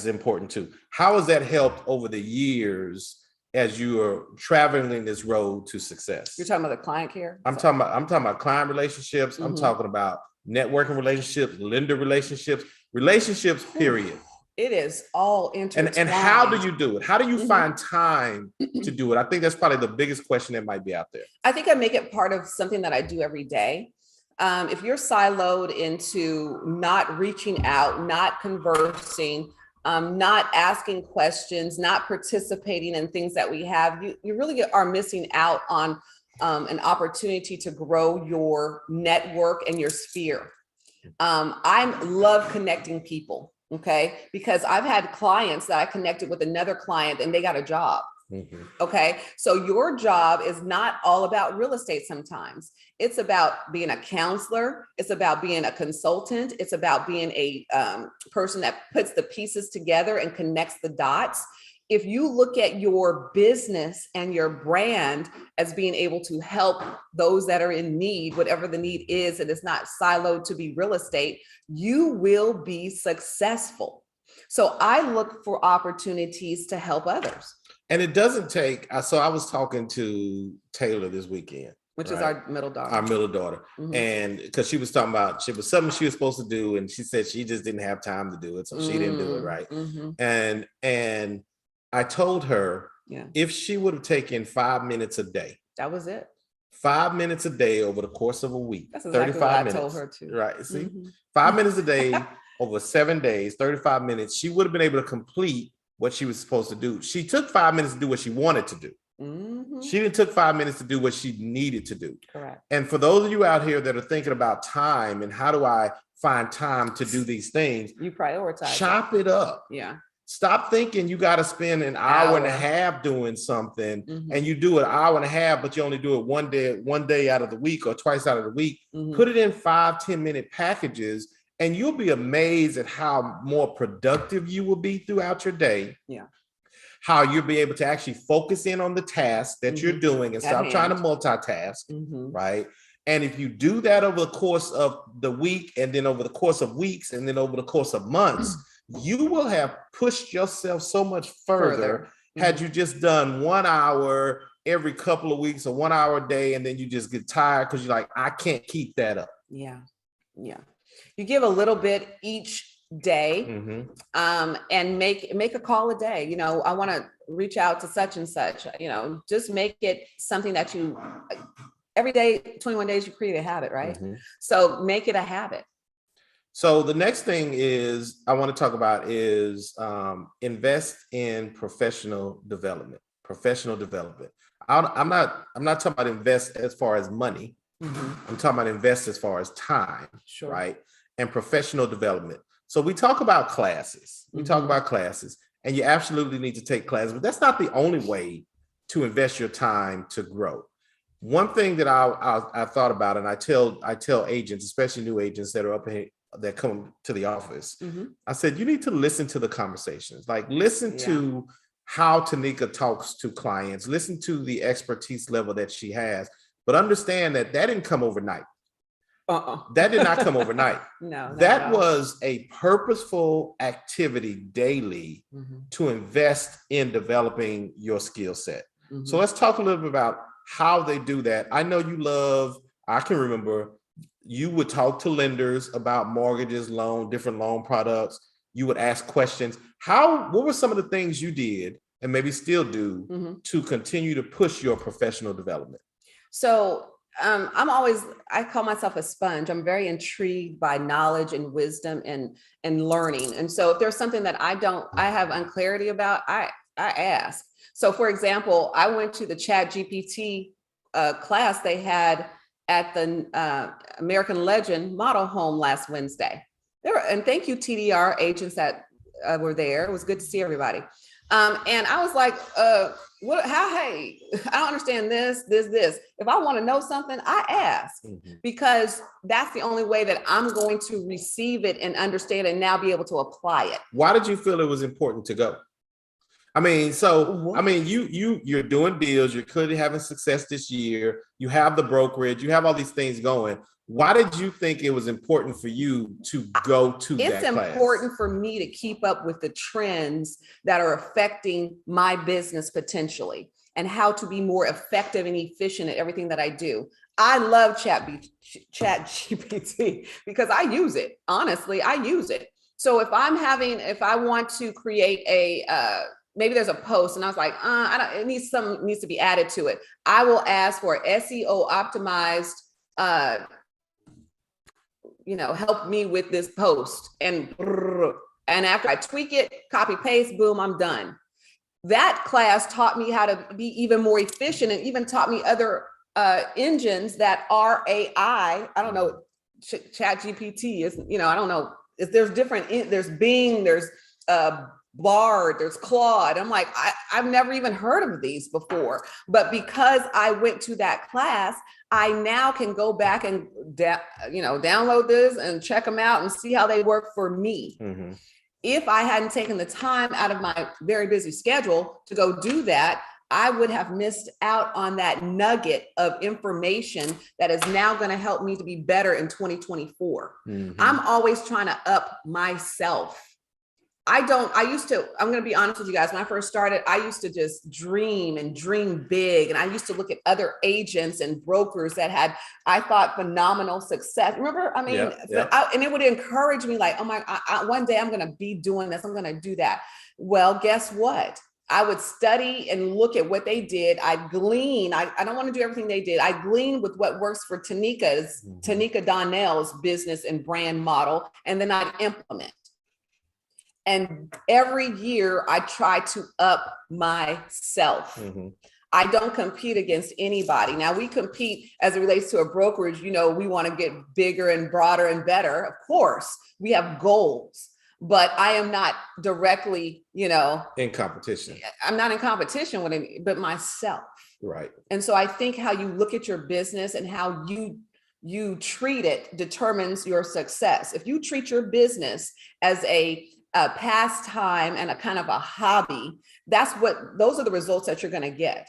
important too. How has that helped over the years as you are traveling this road to success?
You're talking about the client care?
I'm talking about client relationships. I'm talking about networking relationships, lender relationships, period.
It is all intertwined.
And how do you do it? How do you find time to do it? I think that's probably the biggest question that might be out there.
I think I make it part of something that I do every day. If you're siloed into not reaching out, not conversing, not asking questions, not participating in things that we have, you really are missing out on an opportunity to grow your network and your sphere. I love connecting people. Okay. Because I've had clients that I connected with another client and they got a job. Okay. So your job is not all about real estate. Sometimes it's about being a counselor. It's about being a consultant. It's about being a person that puts the pieces together and connects the dots. If you look at your business and your brand as being able to help those that are in need, whatever the need is, and it's not siloed to be real estate, you will be successful. So I look for opportunities to help others.
And it doesn't take, so I was talking to Taylor this weekend.
Which is our middle daughter.
Our middle daughter. And because she was talking about, it was something she was supposed to do. And she said she just didn't have time to do it. So she didn't do it, right? And I told her if she would have taken 5 minutes a day.
That was it.
5 minutes a day over the course of a week.
That's exactly 35 what minutes. I told her too.
Right. See, 5 minutes a day over 7 days, 35 minutes. She would have been able to complete what she was supposed to do. She took 5 minutes to do what she wanted to do. She didn't took 5 minutes to do what she needed to do.
Correct.
And for those of you out here that are thinking about time and how do I find time to do these things,
you prioritize.
Chop it up.
Yeah.
Stop thinking you got to spend an hour and a half doing something and you do an hour and a half, but you only do it one day out of the week or twice out of the week. Put it in 5-10 minute packages and you'll be amazed at how more productive you will be throughout your day.
Yeah.
How you'll be able to actually focus in on the task that you're doing and stop trying to multitask, right? And if you do that over the course of the week and then over the course of weeks and then over the course of months, you will have pushed yourself so much further had you just done 1 hour every couple of weeks or 1 hour a day, and then you just get tired because you're like, I can't keep that up.
Yeah. Yeah. You give a little bit each day and make a call a day. You know, I want to reach out to such and such, you know, just make it something that you every day, 21 days, you create a habit, right? So make it a habit.
So the next thing is I want to talk about is invest in professional development. I'm not talking about invest as far as money. I'm talking about invest as far as time, right? And professional development. So we talk about classes. And you absolutely need to take classes, but that's not the only way to invest your time to grow. One thing that I thought about, and I tell agents, especially new agents that are up here, that come to the office, I said, you need to listen to the conversations, like listen to how Tanika talks to clients, listen to the expertise level that she has, but understand that didn't come overnight. That did not come overnight.
No,
that was a purposeful activity daily to invest in developing your skill set. So let's talk a little bit about how they do that. I know you love I can remember you would talk to lenders about mortgages, different loan products. You would ask questions. What were some of the things you did and maybe still do to continue to push your professional development?
So I call myself a sponge. I'm very intrigued by knowledge and wisdom and learning. And so if there's something that I have unclarity about, I ask. So for example, I went to the Chat GPT class they had at the American Legend model home last Wednesday. And thank you TDR agents that were there. It was good to see everybody. And I was like, hey, I don't understand this. If I want to know something, I ask, because that's the only way that I'm going to receive it and understand and now be able to apply it.
Why did you feel it was important to go? You're doing deals, you're clearly having success this year. You have the brokerage, you have all these things going. Why did you think it was important for you to go to that class?
It's important for me to keep up with the trends that are affecting my business potentially and how to be more effective and efficient at everything that I do. I love Chat GPT because I use it. Honestly, I use it. So if I want to create maybe there's a post and I was like, it needs to be added to it. I will ask for SEO optimized, help me with this post. And after I tweak it, copy paste, boom, I'm done. That class taught me how to be even more efficient and even taught me other engines that are AI. I don't know, Chat GPT is, I don't know. There's different, there's Bing, there's Bard, there's Claude. I'm like, I've never even heard of these before. But because I went to that class, I now can go back and download this and check them out and see how they work for me. Mm-hmm. If I hadn't taken the time out of my very busy schedule to go do that, I would have missed out on that nugget of information that is now going to help me to be better in 2024. Mm-hmm. I'm always trying to up myself. I'm going to be honest with you guys. When I first started, I used to just dream big. And I used to look at other agents and brokers that had, I thought, phenomenal success. Remember? And it would encourage me like, one day I'm going to be doing this. I'm going to do that. Well, guess what? I would study and look at what they did. I glean. I don't want to do everything they did. I glean with what works for Tanika Donnell's business and brand model. And then I'd implement. And every year I try to up myself. Mm-hmm. I don't compete against anybody. Now we compete as it relates to a brokerage. We want to get bigger and broader and better. Of course, we have goals, but I am not directly,
in competition.
I'm not in competition with any, but myself.
Right. And
so I think how you look at your business and how you treat it determines your success. If you treat your business as a pastime and a kind of a hobby, those are the results that you're going to get.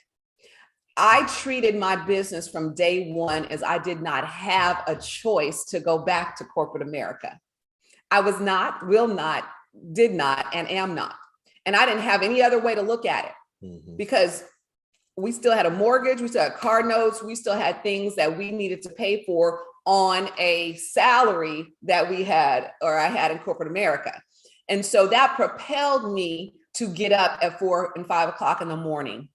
I treated my business from day one as I did not have a choice to go back to corporate America. I was not, will not, did not, and am not. And I didn't have any other way to look at it because we still had a mortgage, we still had car notes, we still had things that we needed to pay for on a salary that we had, or I had in corporate America. And so that propelled me to get up at 4 and 5 o'clock in the morning.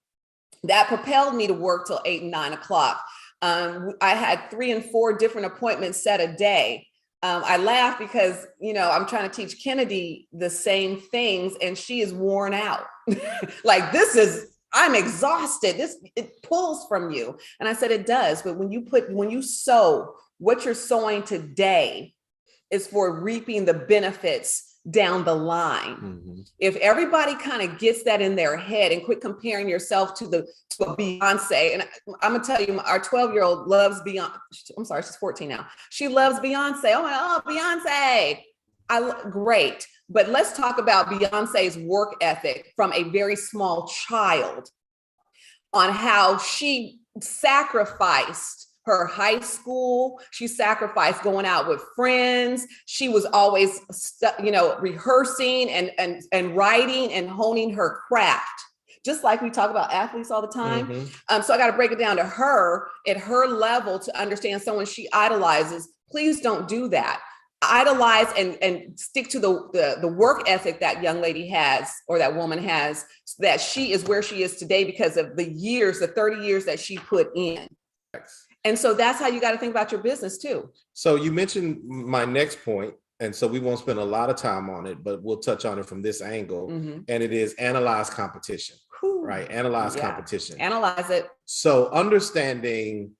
That propelled me to work till 8 and 9 o'clock. I had 3 and 4 different appointments set a day. I laugh because, I'm trying to teach Kennedy the same things and she is worn out. Like, I'm exhausted. It pulls from you. And I said, it does. But when you sow, what you're sowing today is for reaping the benefits down the line. Mm-hmm. If everybody kind of gets that in their head and quit comparing yourself to a Beyonce, and I'm gonna tell you, our 12-year-old loves Beyonce. I'm sorry, she's 14 now. She loves Beyonce. Beyonce. Great. But let's talk about Beyonce's work ethic from a very small child on how she sacrificed her high school. She sacrificed going out with friends. She was always, rehearsing and writing and honing her craft just like we talk about athletes all the time.
Mhm.
So I got to break it down to her at her level to understand someone she idolizes. Please don't do that. Idolize and stick to the work ethic that young lady has, or that woman has, so that she is where she is today because of the years, the 30 years that she put in. And so that's how you got to think about your business too.
So you mentioned my next point, and so we won't spend a lot of time on it, but we'll touch on it from this angle. And it is analyze competition, right? Analyze competition.
Analyze it.
So understanding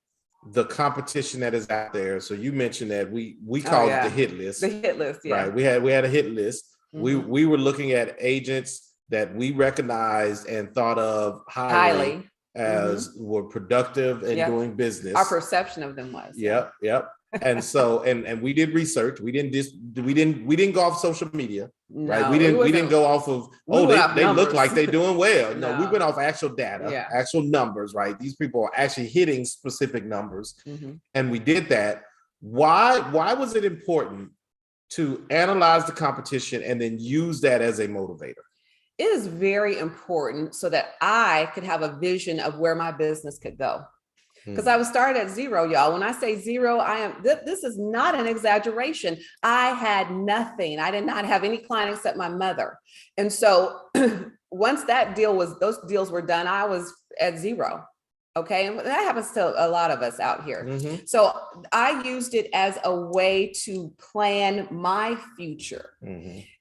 the competition that is out there. So you mentioned that we called it the hit list.
The hit list, yeah.
Right. We had a hit list. We were looking at agents that we recognized and thought of highly. As were productive and doing business.
Our perception of them was.
Yep. And so, and we did research. We didn't go off social media, right? We didn't go off of, they look like they're doing well. No, we went off actual data, actual numbers, right? These people are actually hitting specific numbers. And we did that. Why was it important to analyze the competition and then use that as a motivator?
It is very important so that I could have a vision of where my business could go. Because I was started at zero, y'all. When I say zero, this is not an exaggeration. I had nothing. I did not have any client except my mother. And so once those deals were done, I was at zero. Okay. And that happens to a lot of us out here. So I used it as a way to plan my future,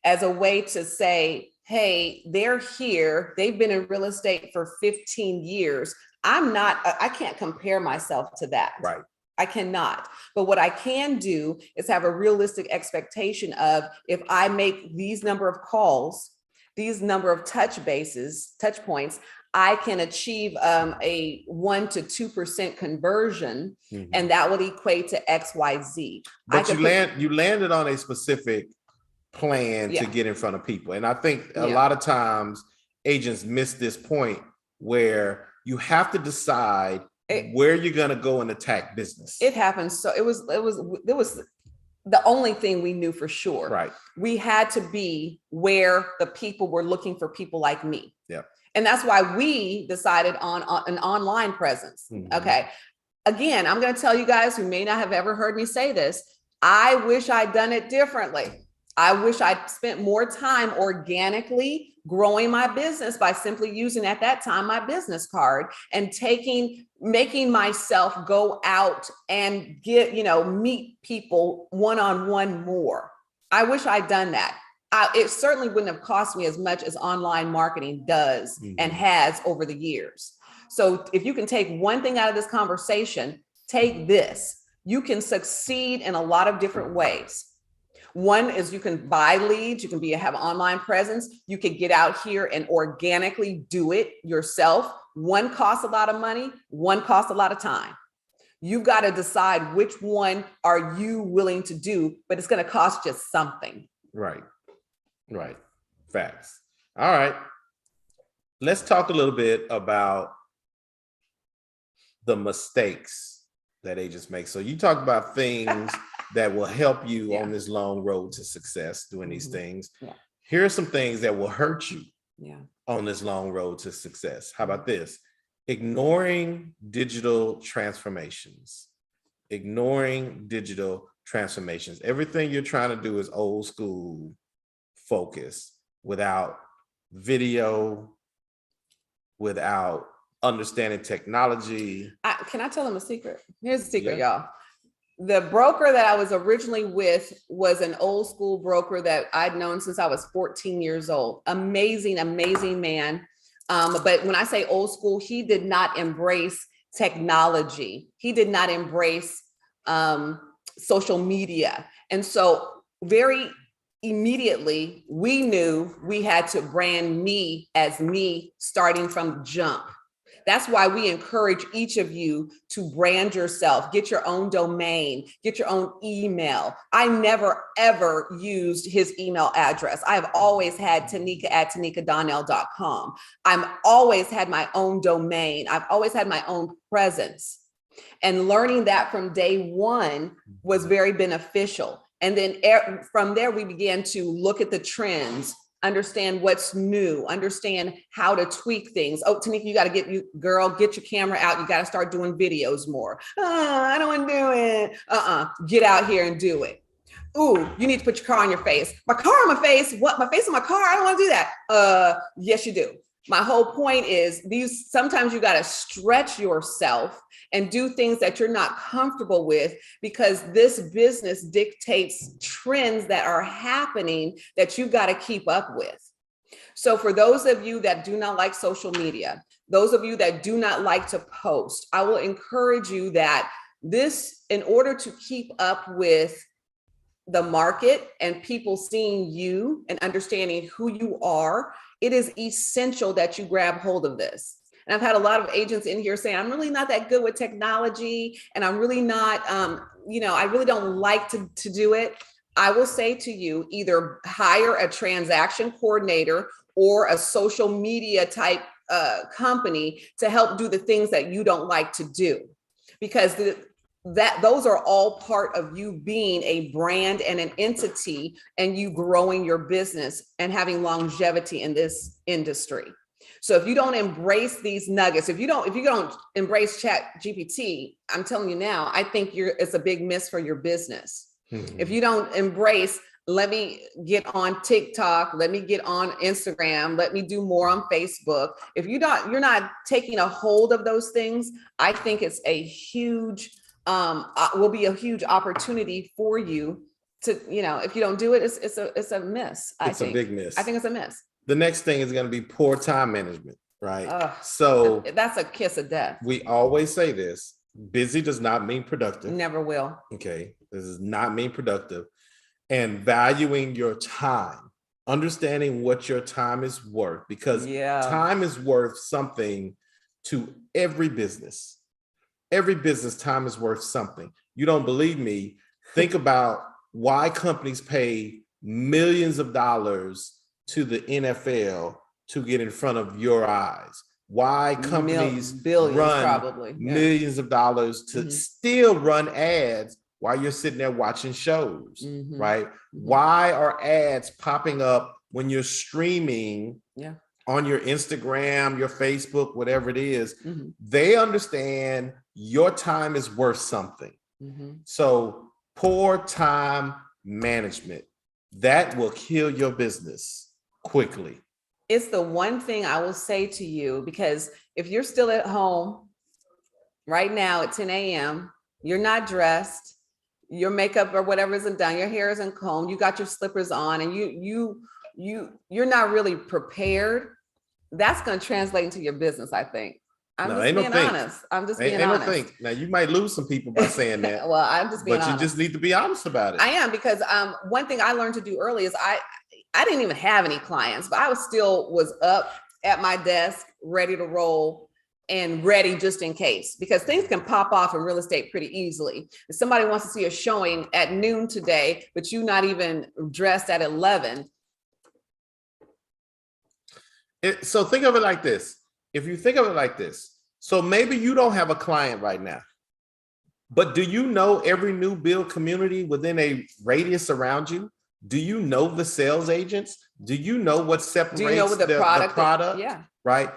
as a way to say, hey, they're here. They've been in real estate for 15 years. I can't compare myself to that.
Right.
I cannot. But what I can do is have a realistic expectation of, if I make these number of calls, these number of touch points, I can achieve a 1 to 2% conversion, and that would equate to XYZ.
But you landed on a specific plan to get in front of people. And I think a lot of times agents miss this point where you have to decide where you're going to go and attack business.
It happens. So it was the only thing we knew for sure.
Right.
We had to be where the people were looking for people like me.
Yeah.
And that's why we decided on an online presence. Okay. Again, I'm going to tell you guys who may not have ever heard me say this, I wish I'd done it differently. I wish I'd spent more time organically growing my business by simply using, at that time, my business card and making myself go out and meet people one-on-one more. I wish I'd done that. It certainly wouldn't have cost me as much as online marketing does and has over the years. So if you can take one thing out of this conversation, take this. You can succeed in a lot of different ways. One is you can buy leads, you can have an online presence, you can get out here and organically do it yourself. One costs a lot of money, one costs a lot of time. You've got to decide which one are you willing to do, but it's going to cost you something.
Right. Facts. All right. Let's talk a little bit about the mistakes that agents make. So you talk about things that will help you on this long road to success doing these things. Here are some things that will hurt you on this long road to success. How about this? Ignoring digital transformations. Everything you're trying to do is old school focus, without video, without understanding technology.
Can I tell them a secret? Here's a secret, y'all. The broker that I was originally with was an old school broker that I'd known since I was 14 years old. Amazing, amazing man. But when I say old school, he did not embrace technology. He did not embrace social media. And so very immediately, we knew we had to brand me as me starting from jump. That's why we encourage each of you to brand yourself, get your own domain, get your own email. I never, ever used his email address. I've always had Tanika@tanikadonnell.com. I've always had my own domain. I've always had my own presence. And learning that from day one was very beneficial. And then from there, we began to look at the trends. understand what's new, understand how to tweak things. Oh, Tanika, you got to get your camera out. You got to start doing videos more. I don't want to do it. Get out here and do it. Ooh, you need to put your car on your face. My car on my face? What? My face on my car? I don't want to do that. Yes, you do. My whole point is sometimes you got to stretch yourself and do things that you're not comfortable with, because this business dictates trends that are happening that you got to keep up with. So for those of you that do not like social media, those of you that do not like to post, I will encourage you that in order to keep up with the market and people seeing you and understanding who you are, it is essential that you grab hold of this. And I've had a lot of agents in here saying, I'm really not that good with technology, and I'm really not, I really don't like to do it. I will say to you, either hire a transaction coordinator or a social media type company to help do the things that you don't like to do, because those are all part of you being a brand and an entity, and you growing your business and having longevity in this industry. So if you don't embrace these nuggets, if you don't embrace Chat GPT, I'm telling you now, I think it's a big miss for your business. If you don't embrace, let me get on TikTok, let me get on Instagram, let me do more on Facebook. If you're not taking a hold of those things, I think it's a huge will be a huge opportunity for you to, if you don't do it, it's a miss.
It's a big miss.
I think it's a miss.
The next thing is going to be poor time management, right?
So that's a kiss of death.
We always say this: busy does not mean productive.
Never will.
Okay, this does not mean productive. And valuing your time, understanding what your time is worth, because time is worth something to every business. Every business, time is worth something. You don't believe me? Think about why companies pay millions of dollars to the NFL to get in front of your eyes. Why companies run millions of dollars to still run ads while you're sitting there watching shows, right? Why are ads popping up when you're streaming on your Instagram, your Facebook, whatever it is? They understand your time is worth something. So poor time management, that will kill your business quickly.
It's the one thing I will say to you, because if you're still at home right now at 10 a.m., you're not dressed, your makeup or whatever isn't done, your hair isn't combed, you got your slippers on, and you're not really prepared, that's going to translate into your business, I think. I'm just being honest. Now,
you might lose some people by saying that.
Well, I'm just being honest.
But you just need to be honest about it.
I am, because one thing I learned to do early is I didn't even have any clients, but I was up at my desk, ready to roll and ready just in case, because things can pop off in real estate pretty easily. If somebody wants to see a showing at noon today, but you're not even dressed at 11.
So think of it like this. If you think of it like this, so maybe you don't have a client right now, but do you know every new build community within a radius around you? Do you know the sales agents? Do you know what separates the product?
Yeah.
Right.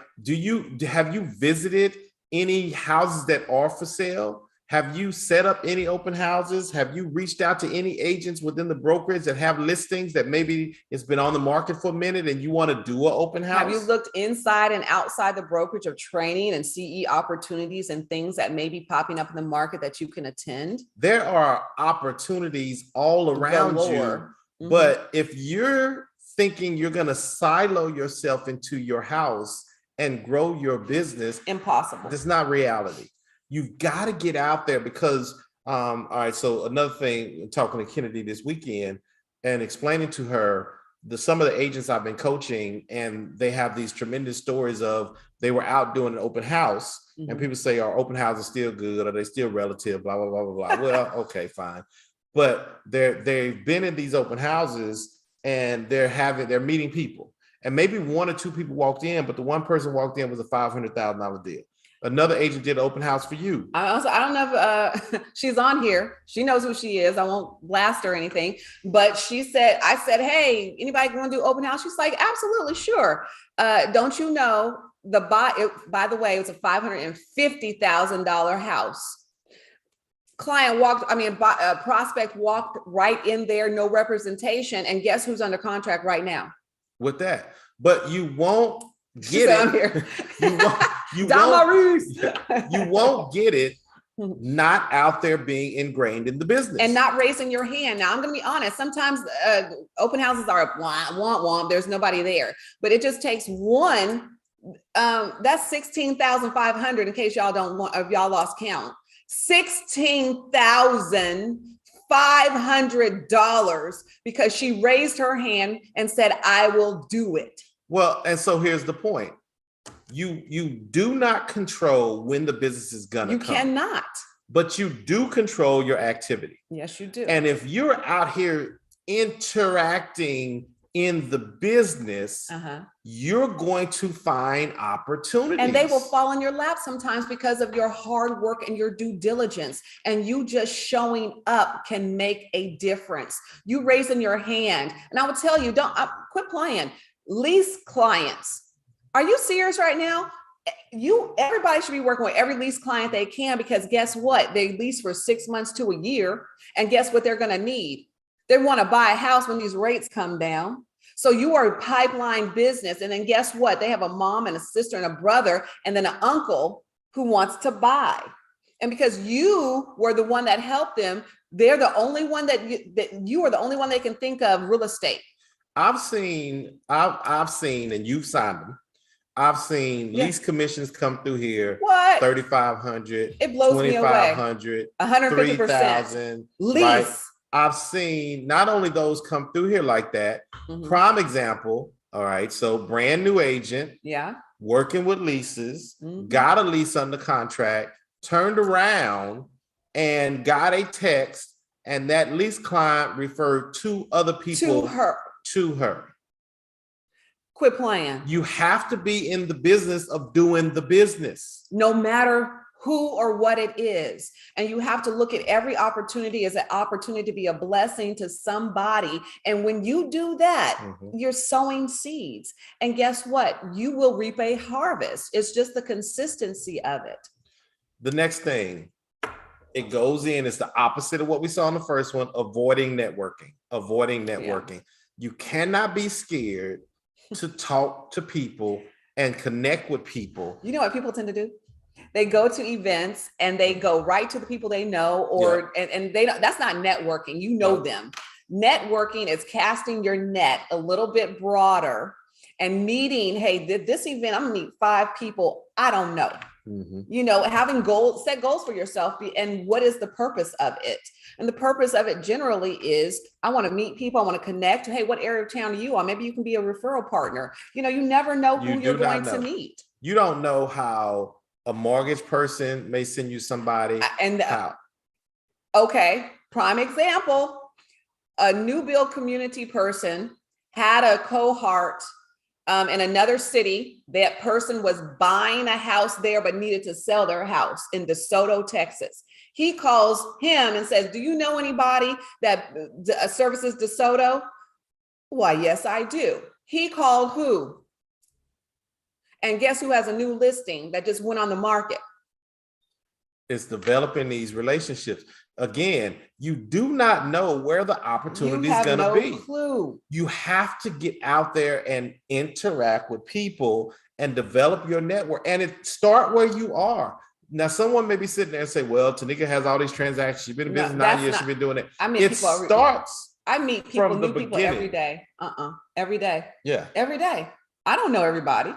Have you visited any houses that are for sale? Have you set up any open houses? Have you reached out to any agents within the brokerage that have listings that maybe it's been on the market for a minute and you want to do an open house?
Have you looked inside and outside the brokerage of training and CE opportunities and things that may be popping up in the market that you can attend?
There are opportunities all around you. But if you're thinking you're going to silo yourself into your house and grow your business,
impossible.
That's not reality. You've got to get out there, because, all right, so another thing, talking to Kennedy this weekend and explaining to her some of the agents I've been coaching, and they have these tremendous stories of they were out doing an open house and people say, are open houses still good? Are they still relative? Blah, blah, blah, blah, blah. Well, okay, fine. But they've been in these open houses and they're meeting people, and maybe one or two people walked in, but the one person walked in was a $500,000 deal. Another agent did an open house for you.
I don't know if she's on here. She knows who she is. I won't blast her or anything. But I said, hey, anybody want to do open house? She's like, absolutely, sure. Don't you know by the way, it was a $550,000 house. Prospect walked right in there, no representation. And guess who's under contract right now?
With that. But you won't get it. You won't get it not out there being ingrained in the business
and not raising your hand. Now I'm going to be honest. Sometimes open houses are want. There's nobody there, but it just takes one. That's $16,500 in case y'all don't want. If y'all lost count, $16,500 because she raised her hand and said, "I will do it."
Well, and so here's the point. You do not control when the business is gonna come.
You cannot.
But you do control your activity.
Yes, you do.
And if you're out here interacting in the business, you're going to find opportunities.
And they will fall in your lap sometimes because of your hard work and your due diligence. And you just showing up can make a difference. You raising your hand. And I will tell you, quit playing. Lease clients. Are you serious right now? Everybody should be working with every lease client they can, because guess what? They lease for 6 months to a year. And guess what they're going to need? They want to buy a house when these rates come down. So you are a pipeline business. And then guess what? They have a mom and a sister and a brother and then an uncle who wants to buy. And because you were the one that helped them, they're the only one that you are the only one they can think of real estate.
I've seen, and you've signed them. I've seen lease commissions come through here.
What?
3,500.
It blows me away.
2,500.
150%.
3,000.
Lease.
Right? I've seen not only those come through here like that. Prime example. All right. So brand new agent.
Yeah.
Working with leases. Got a lease under contract. Turned around and got a text. And that lease client referred 2 other people to her.
Quit playing.
You have to be in the business of doing the business.
No matter who or what it is. And you have to look at every opportunity as an opportunity to be a blessing to somebody. And when you do that, you're sowing seeds. And guess what? You will reap a harvest. It's just the consistency of it.
The next thing, it goes in, it's the opposite of what we saw in the first one, avoiding networking. Yeah. You cannot be scared to talk to people and connect with people.
You know what people tend to do? They go to events and they go right to the people they know, and they don't, that's not networking. You know them. Networking is casting your net a little bit broader and meeting, hey, this event, I'm gonna meet 5 people I don't know. You know, having goals, set goals for yourself, and what is the purpose of it? And the purpose of it generally is, I want to meet people, I want to connect. Hey, what area of town are you on? Maybe you can be a referral partner. You know, you never know who you're going to meet.
You don't know how a mortgage person may send you somebody.
Okay, prime example, a new build community person had a cohort in another city. That person was buying a house there, but needed to sell their house in DeSoto, Texas. He calls him and says, do you know anybody that services DeSoto? Why, yes, I do. He called who? And guess who has a new listing that just went on the market?
It's developing these relationships. Again, you do not know where the opportunity is going to be.
Clue.
You have to get out there and interact with people and develop your network. And start where you are. Now, someone may be sitting there and say, well, Tanika has all these transactions. She's been in business 9 years. She's been doing it.
I mean,
it starts.
I meet people, new people every day. Every day.
Yeah.
Every day. I don't know everybody.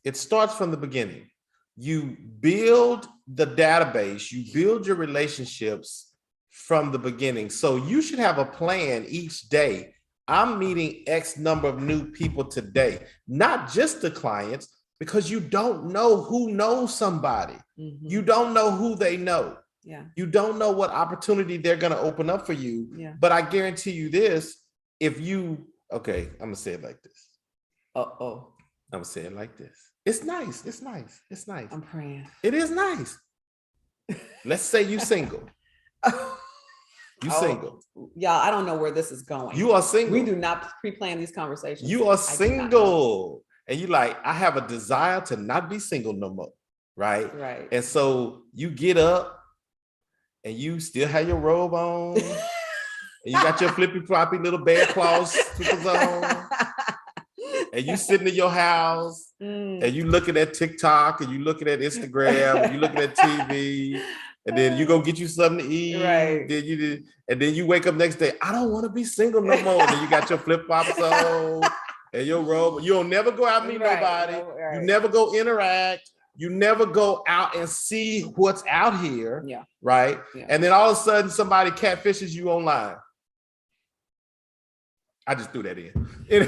It starts from the beginning. You build the database, you build your relationships from the beginning. So you should have a plan each day. I'm meeting X number of new people today, not just the clients, because you don't know who knows somebody. You don't know who they know.
Yeah.
You don't know what opportunity they're going to open up for you.
Yeah.
But I guarantee you this, I'm going to say it like this.
I'm
going to say it like this. It's nice. It's nice. It's nice.
I'm praying.
It is nice. Let's say you single. You single.
Y'all, I don't know where this is going.
You are single.
We do not pre-plan these conversations.
You are single. And you like, I have a desire to not be single no more. Right?
Right.
And so you get up and you still have your robe on. And you got your flippy floppy little bear claws slippers on. And you sitting in your house and you looking at TikTok and you looking at Instagram and you looking at TV. And then you go get you something to eat.
Right.
And then you wake up next day. I don't want to be single no more. And then you got your flip flops on and your robe. You don't never go out and meet nobody. Right. You never go interact. You never go out and see what's out here.
Yeah.
Right.
Yeah.
And then all of a sudden somebody catfishes you online. I just threw that in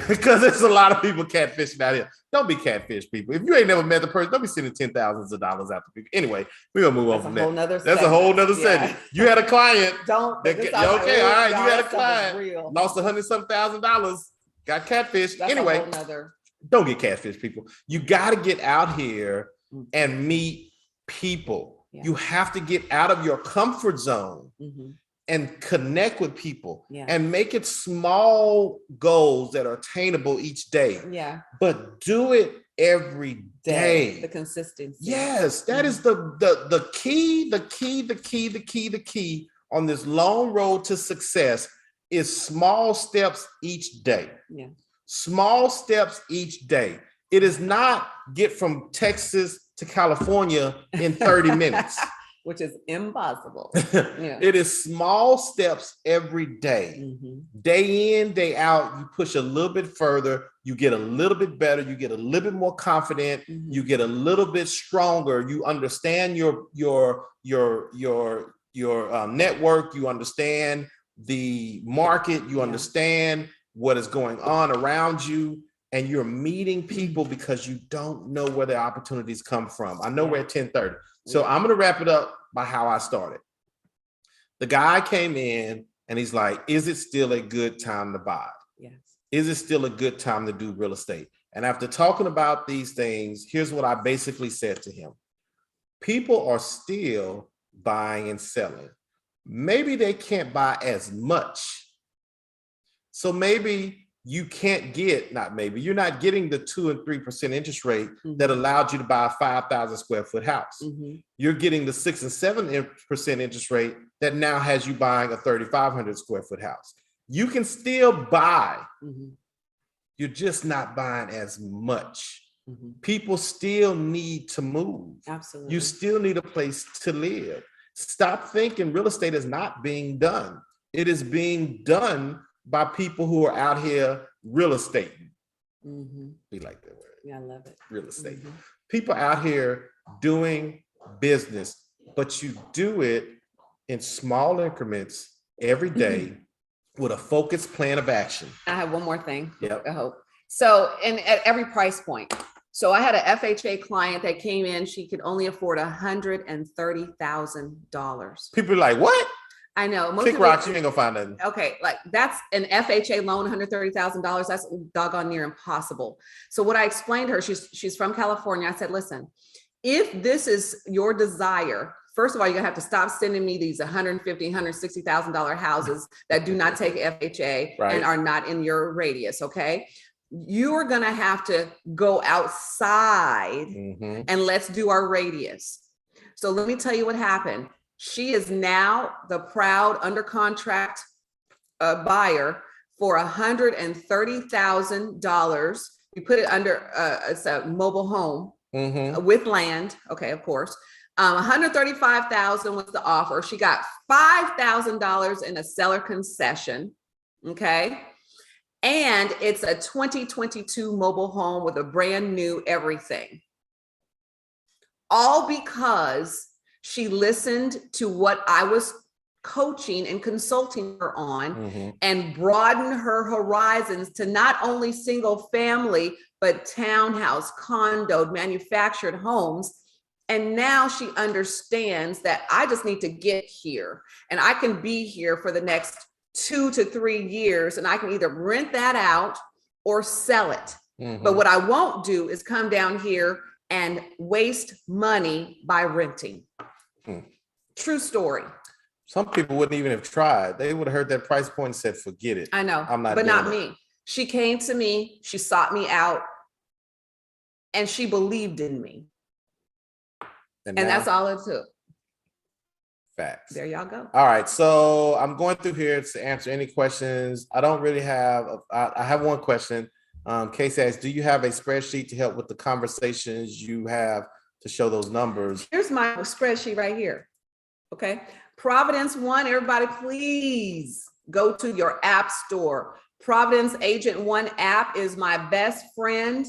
because there's a lot of people catfishing out here. Don't be catfish, people. If you ain't never met the person, don't be sending $10,000s after people. Anyway, we're gonna move on from that. That's a whole nother segment. You had a client. Okay, all right. You had a client. Lost $100,000, got catfished. Anyway, don't get catfish, people. You got to get out here and meet people. Yeah. You have to get out of your comfort zone. And connect with people and make it small goals that are attainable each day. Yeah. But do it every day.
The consistency.
Yes, that is the key on this long road to success is small steps each day. Yeah. Small steps each day. It is not get from Texas to California in 30 minutes.
Which is impossible.
Yeah. It is small steps every day. Day in, day out, you push a little bit further, you get a little bit better, you get a little bit more confident, you get a little bit stronger, you understand your network, you understand the market, you understand what is going on around you, and you're meeting people because you don't know where the opportunities come from. I know we're at 10:30. So I'm going to wrap it up by how I started. The guy came in and he's like, is it still a good time to buy? Yes. Is it still a good time to do real estate? And after talking about these things, here's what I basically said to him. People are still buying and selling. Maybe they can't buy as much. So maybe you can't get, you're not getting the 2 and 3% interest rate that allowed you to buy a 5,000 square foot house. You're getting the 6 and 7% interest rate that now has you buying a 3,500 square foot house. You can still buy. You're just not buying as much. People still need to move. Absolutely. You still need a place to live. Stop thinking real estate is not being done. It is being done by people who are out here real estate. We like that word.
Yeah, I love it.
Real estate. People out here doing business, but you do it in small increments every day with a focused plan of action.
I have one more thing.
Yep.
I hope. So, and at every price point. So I had an FHA client that came in, she could only afford $130,000.
People are like, what?
I know.
Kick rocks, you ain't gonna find nothing.
Okay, like that's an FHA loan, $130,000. That's doggone near impossible. So what I explained to her, she's from California. I said, listen, if this is your desire, first of all, you're gonna have to stop sending me these $150,000, $160,000 houses that do not take FHA and are not in your radius. Okay. You are gonna have to go outside and let's do our radius. So let me tell you what happened. She is now the proud under contract buyer for $130,000. We put it under it's a mobile home with land. Okay, of course. $135,000 was the offer. She got $5,000 in a seller concession. Okay. And it's a 2022 mobile home with a brand new everything. All because she listened to what I was coaching and consulting her on and broaden her horizons to not only single family, but townhouse, condo, manufactured homes. And now she understands that I just need to get here and I can be here for the next 2 to 3 years and I can either rent that out or sell it. But what I won't do is come down here and waste money by renting. True story.
Some people wouldn't even have tried. They would have heard that price point and said, forget it.
I know,
I'm not
but not
doing it.
me. She came to me, she sought me out, and she believed in me. And
now,
that's all it took.
Facts.
There y'all go.
All right. So I'm going through here to answer any questions. I don't really have, I have one question. Casey asks, do you have a spreadsheet to help with the conversations you have to show those numbers?
Here's my spreadsheet right here. Okay. Providence One, everybody, please go to your app store. Providence Agent One app is my best friend.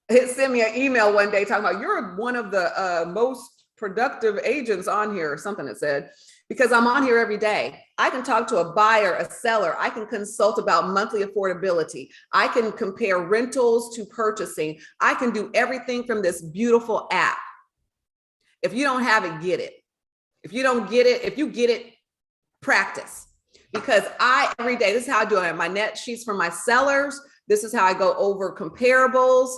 It sent me an email one day talking about you're one of the most productive agents on here, or something it said, because I'm on here every day. I can talk to a buyer, a seller. I can consult about monthly affordability. I can compare rentals to purchasing. I can do everything from this beautiful app. If you don't have it, get it. If you don't get it, if you get it, practice. Because every day, this is how I do it. My net sheets for my sellers. This is how I go over comparables.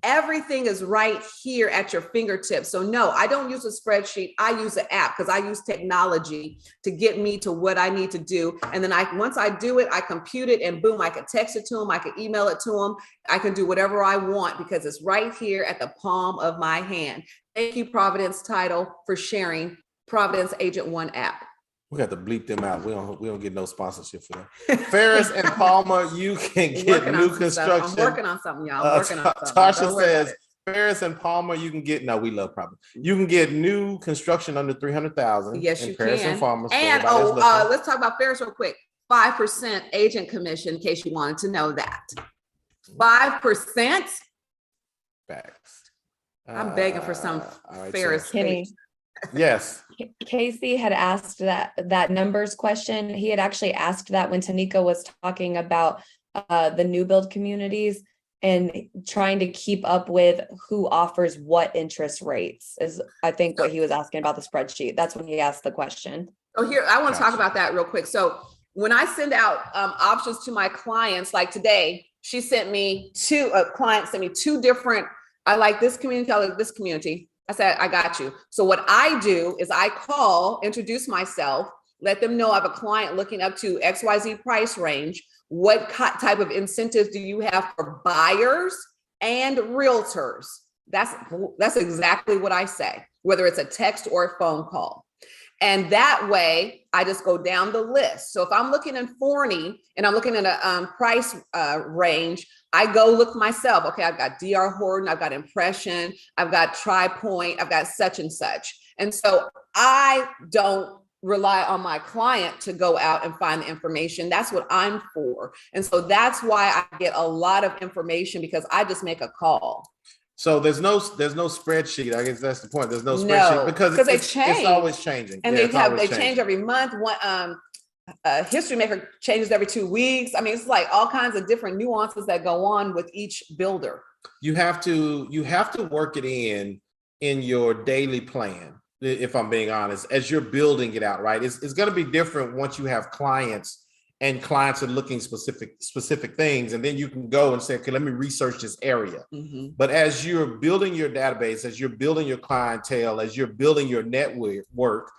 Everything is right here at your fingertips. So no, I don't use a spreadsheet. I use an app because I use technology to get me to what I need to do. And then once I do it, I compute it and boom, I can text it to them. I can email it to them. I can do whatever I want because it's right here at the palm of my hand. Thank you, Providence Title, for sharing Providence Agent One app.
We got to bleep them out. We don't get no sponsorship for that. Ferris and Palmer, you can get new construction.
I'm working on something, y'all. I'm working on something.
Tasha says, Ferris and Palmer, you can get, no, we love Providence. You can get new construction under 300,000.
Yes, you
Ferris
can.
And Palmer.
And let's talk about Ferris real quick. 5% agent commission, in case you wanted to know that. 5%.
Facts.
I'm begging for some Ferris.
Kenny.
Yes.
Casey had asked that numbers question. He had actually asked that when Tanika was talking about the new build communities and trying to keep up with who offers what interest rates is, I think, what he was asking about the spreadsheet. That's when he asked the question.
Oh, here, I want to talk about that real quick. So when I send out options to my clients, like today, she sent me a client sent me two different, I like this community, I like this community. I said, I got you. So what I do is I call, introduce myself, let them know I have a client looking up to XYZ price range. What type of incentives do you have for buyers and realtors? That's exactly what I say, whether it's a text or a phone call. And that way I just go down the list. So if I'm looking in Forney and I'm looking at a price range, I go look myself. Okay, I've got DR Horton, I've got Impression, I've got Tri-Point, I've got such and such. And so I don't rely on my client to go out and find the information. That's what I'm for. And so that's why I get a lot of information because I just make a call.
So there's no spreadsheet. I guess that's the point. There's no spreadsheet because it's always changing.
And they change every month. History Maker changes every 2 weeks. I mean, it's like all kinds of different nuances that go on with each builder. You have
to work it in your daily plan. If I'm being honest, as you're building it out, right? It's going to be different once you have clients and clients are looking specific things. And then you can go and say, okay, let me research this area. Mm-hmm. But as you're building your database, as you're building your clientele, as you're building your network,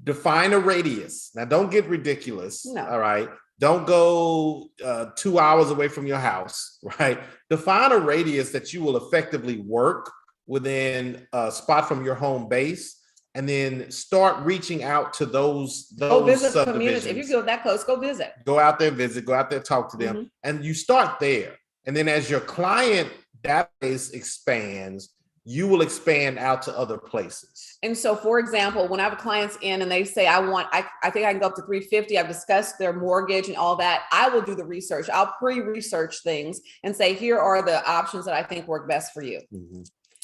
define a radius. Now, don't get ridiculous. No. All right. Don't go 2 hours away from your house, right? Define a radius that you will effectively work within a spot from your home base. And then start reaching out to those go visit communities. If you go that close, go visit. Go out there, visit. Go out there, talk to them, and you start there. And then as your client database expands, you will expand out to other places. And so, for example, when I have clients in and they say, I think I can go up to 350. I've discussed their mortgage and all that. I will do the research. I'll pre-research things and say, here are the options that I think work best for you. Mm-hmm.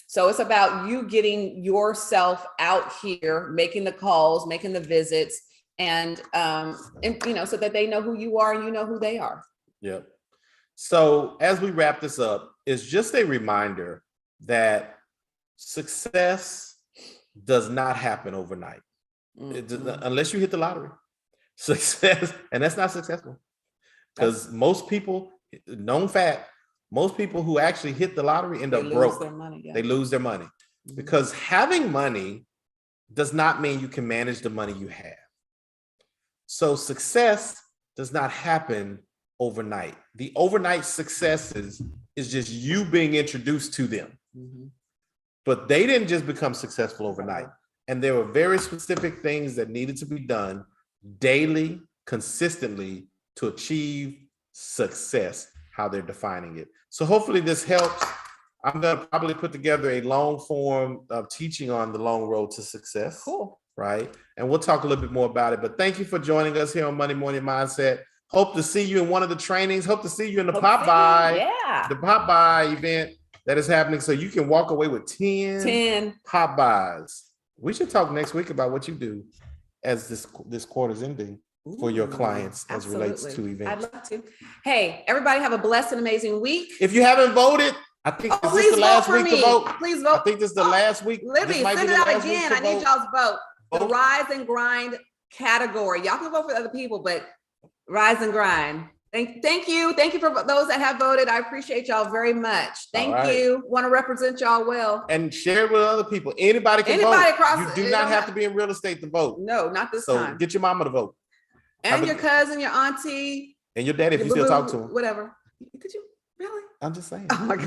So it's about you getting yourself out here, making the calls, making the visits, and so that they know who you are and you know who they are. Yep. So as we wrap this up, it's just a reminder that success does not happen overnight. Mm-hmm. Unless you hit the lottery. Success, and that's not successful. Because most people, known fact, Most people who actually hit the lottery end
They
up
lose
broke.
their money. Yeah.
They lose their money
Mhm.
because having money does not mean you can manage the money you have. So success does not happen overnight. The overnight successes is just you being introduced to them.
Mhm.
But they didn't just become successful overnight. And there were very specific things that needed to be done daily, consistently to achieve success, how they're defining it. So hopefully this helps. I'm going to probably put together a long form of teaching on the long road to success.
Cool.
Right? And we'll talk a little bit more about it. But thank you for joining us here on Monday Morning Mindset. Hope to see you in one of the trainings. Hope to see you in the
Hope
Pop
to see
By,
you. Yeah.
the Pop By event that is happening. So you can walk away with 10 Pop Buys. We should talk next week about what you do as this quarter's ending for your clients as relates to events.
I'd love to. Hey, everybody have a blessed and amazing week.
If you haven't voted, I think this is the last week to vote.
Please
I
vote.
think this is the last week.
Libby,
This might be
send
the
it out
last week
again.
to
I need
vote.
y'all's vote. The
Vote.
Rise and Grind category. Y'all can vote for other people, but Rise and Grind. Thank you. Thank you for those that have voted. I appreciate y'all very much. Thank
right.
you. Want to represent y'all well.
And share it with other people. Anybody can
Anybody
vote.
across
You
the-
do
it
not
don't
have
have-
to be in real estate to vote.
No, not this
So
time.
get your mama to vote
And your cousin, your auntie,
and your daddy if
your
you still
boo-boo,
talk to him.
whatever. Could you really?
I'm just saying.
Oh my God.